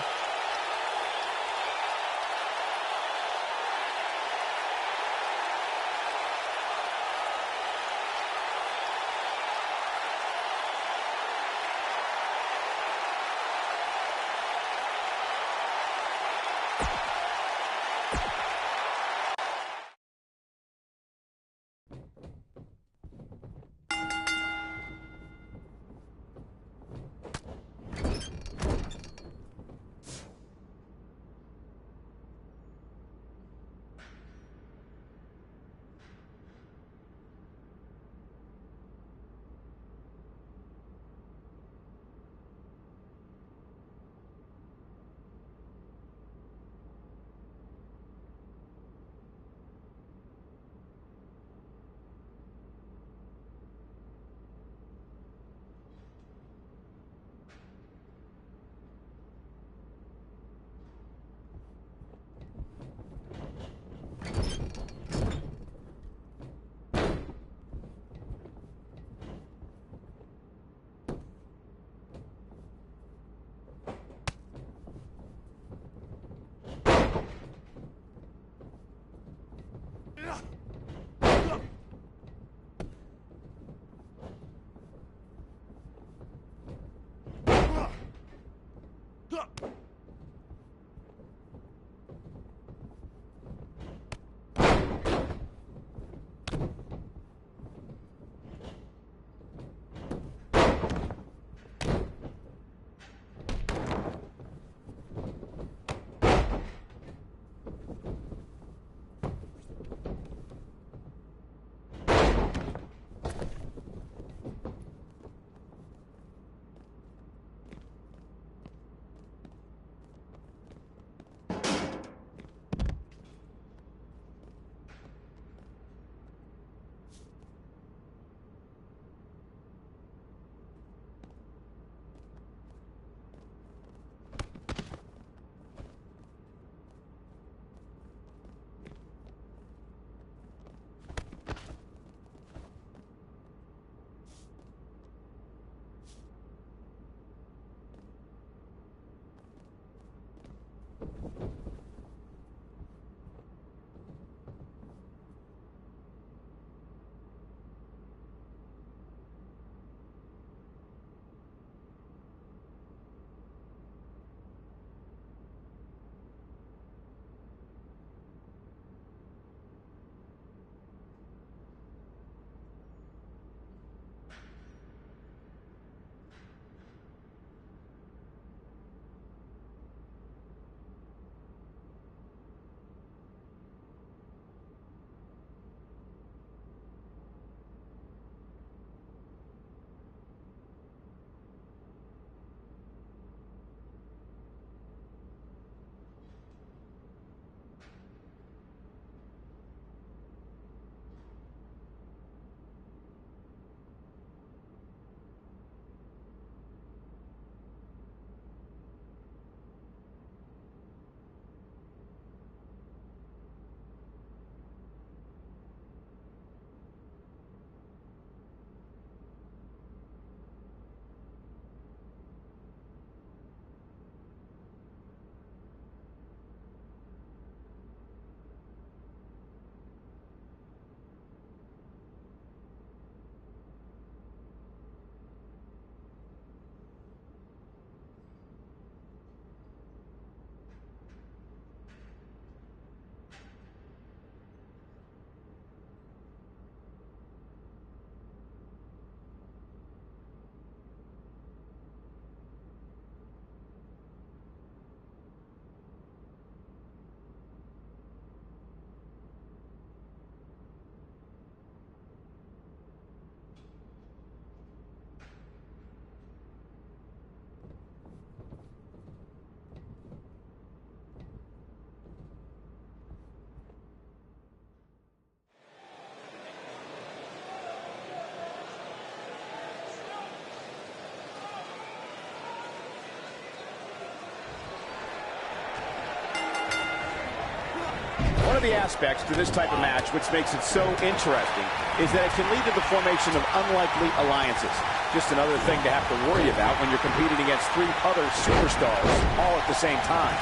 of the aspects to this type of match which makes it so interesting is that it can lead to the formation of unlikely alliances. Just another thing to have to worry about when you're competing against 3 other superstars all at the same time.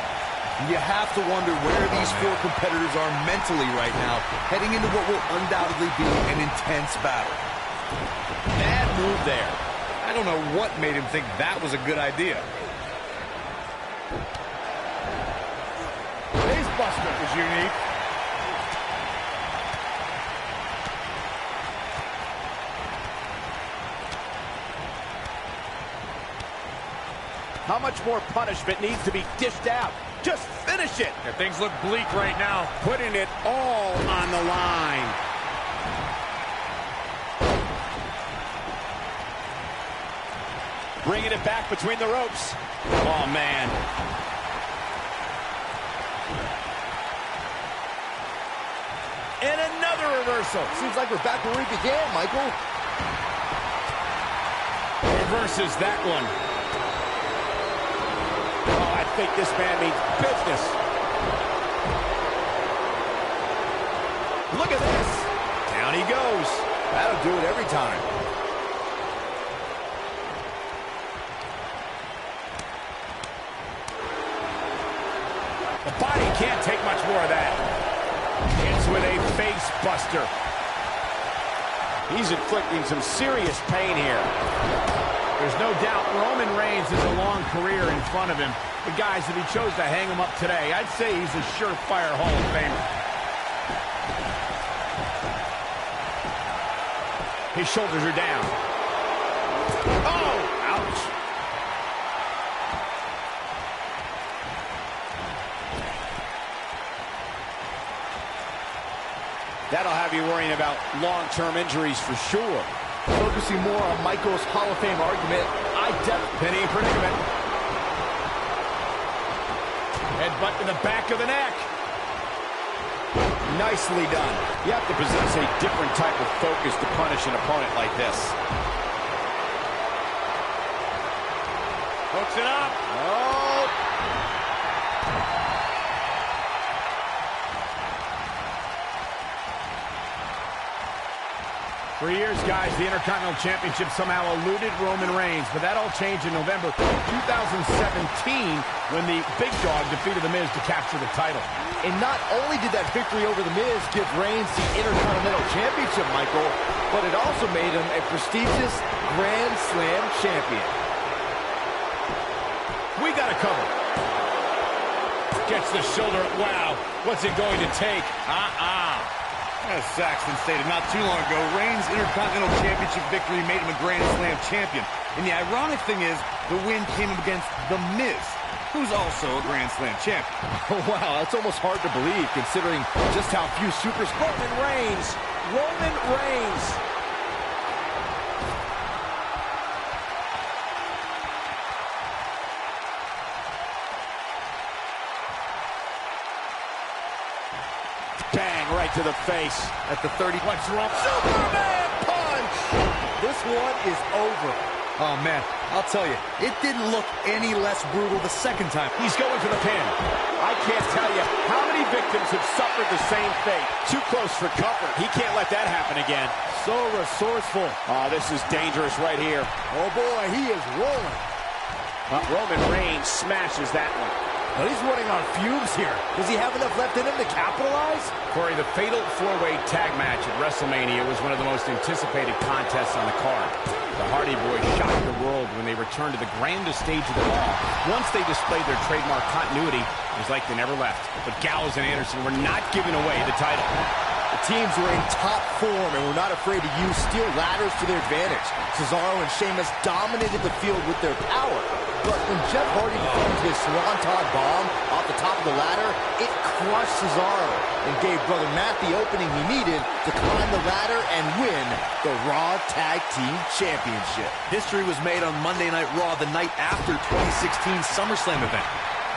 You have to wonder where these 4 competitors are mentally right now, heading into what will undoubtedly be an intense battle. Bad move there. I don't know what made him think that was a good idea. Buster is unique. How much more punishment needs to be dished out? Just finish it. Yeah, things look bleak right now. Putting it all on the line. Bringing it back between the ropes. Oh, man. And another reversal. Seems like we're back where we began, Michael. Reverses that one. Oh, I think this man means business. Look at this. Down he goes. That'll do it every time. The body can't take much more of that. Ends with a face buster. He's inflicting some serious pain here. There's no doubt Roman Reigns has a long career in front of him. But guys, if he chose to hang him up today, I'd say he's a surefire Hall of Famer. His shoulders are down. Oh, ouch. That'll have you worrying about long-term injuries for sure. Focusing more on Michael's Hall of Fame argument, I definitely Penny predicament. Headbutt to the back of the neck. Nicely done. You have to possess a different type of focus to punish an opponent like this. Hooks it up. Oh. For years, guys, the Intercontinental Championship somehow eluded Roman Reigns, but that all changed in November 2017 when the Big Dog defeated The Miz to capture the title. And not only did that victory over The Miz give Reigns the Intercontinental Championship, Michael, but it also made him a prestigious Grand Slam champion. We got a cover. Gets the shoulder. Wow, what's it going to take? As Saxton stated not too long ago, Reigns' Intercontinental Championship victory made him a Grand Slam champion. And the ironic thing is, the win came against The Miz, who's also a Grand Slam champion. Oh, wow, that's almost hard to believe considering just how few superstars. Roman Reigns. Bang, right to the face. At the 30. What's wrong? Superman punch! This one is over. Oh, man, I'll tell you, it didn't look any less brutal the second time. He's going for the pin. I can't tell you how many victims have suffered the same fate. Too close for comfort. He can't let that happen again. So resourceful. Oh, this is dangerous right here. Oh, boy, he is rolling. Roman Reigns smashes that one. But he's running on fumes here. Does he have enough left in him to capitalize? Corey, the fatal four-way tag match at WrestleMania was one of the most anticipated contests on the card. The Hardy Boys shocked the world when they returned to the grandest stage of them all. Once they displayed their trademark continuity, it was like they never left. But Gallows and Anderson were not giving away the title. The teams were in top form and were not afraid to use steel ladders to their advantage. Cesaro and Sheamus dominated the field with their power. But when Jeff Hardy performed his Swanton bomb off the top of the ladder, it crushed Cesaro and gave Brother Matt the opening he needed to climb the ladder and win the Raw Tag Team Championship. History was made on Monday Night Raw the night after 2016 SummerSlam event.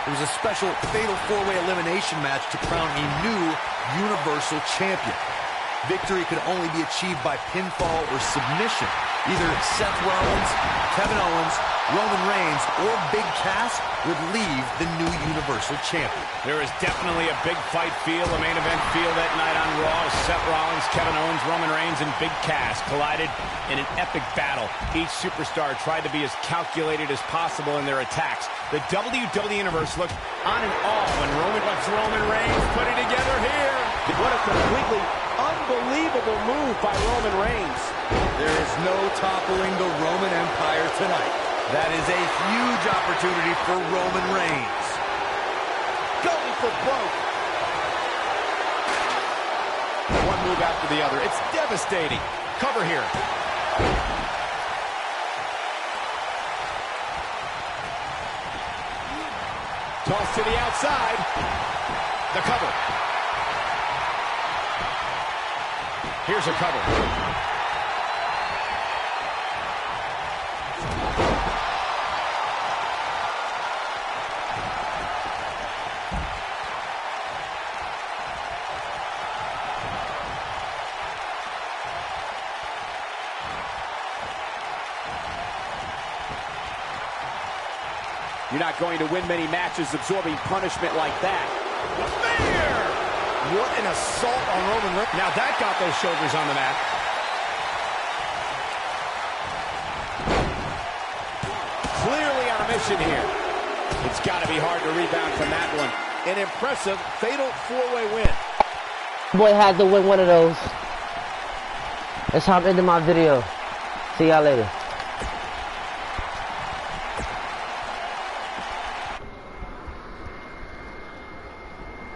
It was a special fatal four-way elimination match to crown a new Universal Champion. Victory could only be achieved by pinfall or submission. Either Seth Rollins, Kevin Owens, Roman Reigns or Big Cass would leave the new Universal Champion. There is definitely a big fight feel, a main event feel that night on Raw. Seth Rollins, Kevin Owens, Roman Reigns, and Big Cass collided in an epic battle. Each superstar tried to be as calculated as possible in their attacks. The WWE Universe looked on and off when Roman Reigns put it together here. What a completely unbelievable move by Roman Reigns. There is no toppling the Roman Empire tonight. That is a huge opportunity for Roman Reigns. Going for broke. One move after the other. It's devastating. Cover here. Toss to the outside. The cover. Here's a cover. You're not going to win many matches absorbing punishment like that. The spear! What an assault on Roman Reigns. Now that got those shoulders on the mat. Clearly on a mission here. It's got to be hard to rebound from that one. An impressive fatal four-way win. Boy had to win one of those. That's how I'm ending my video. See y'all later.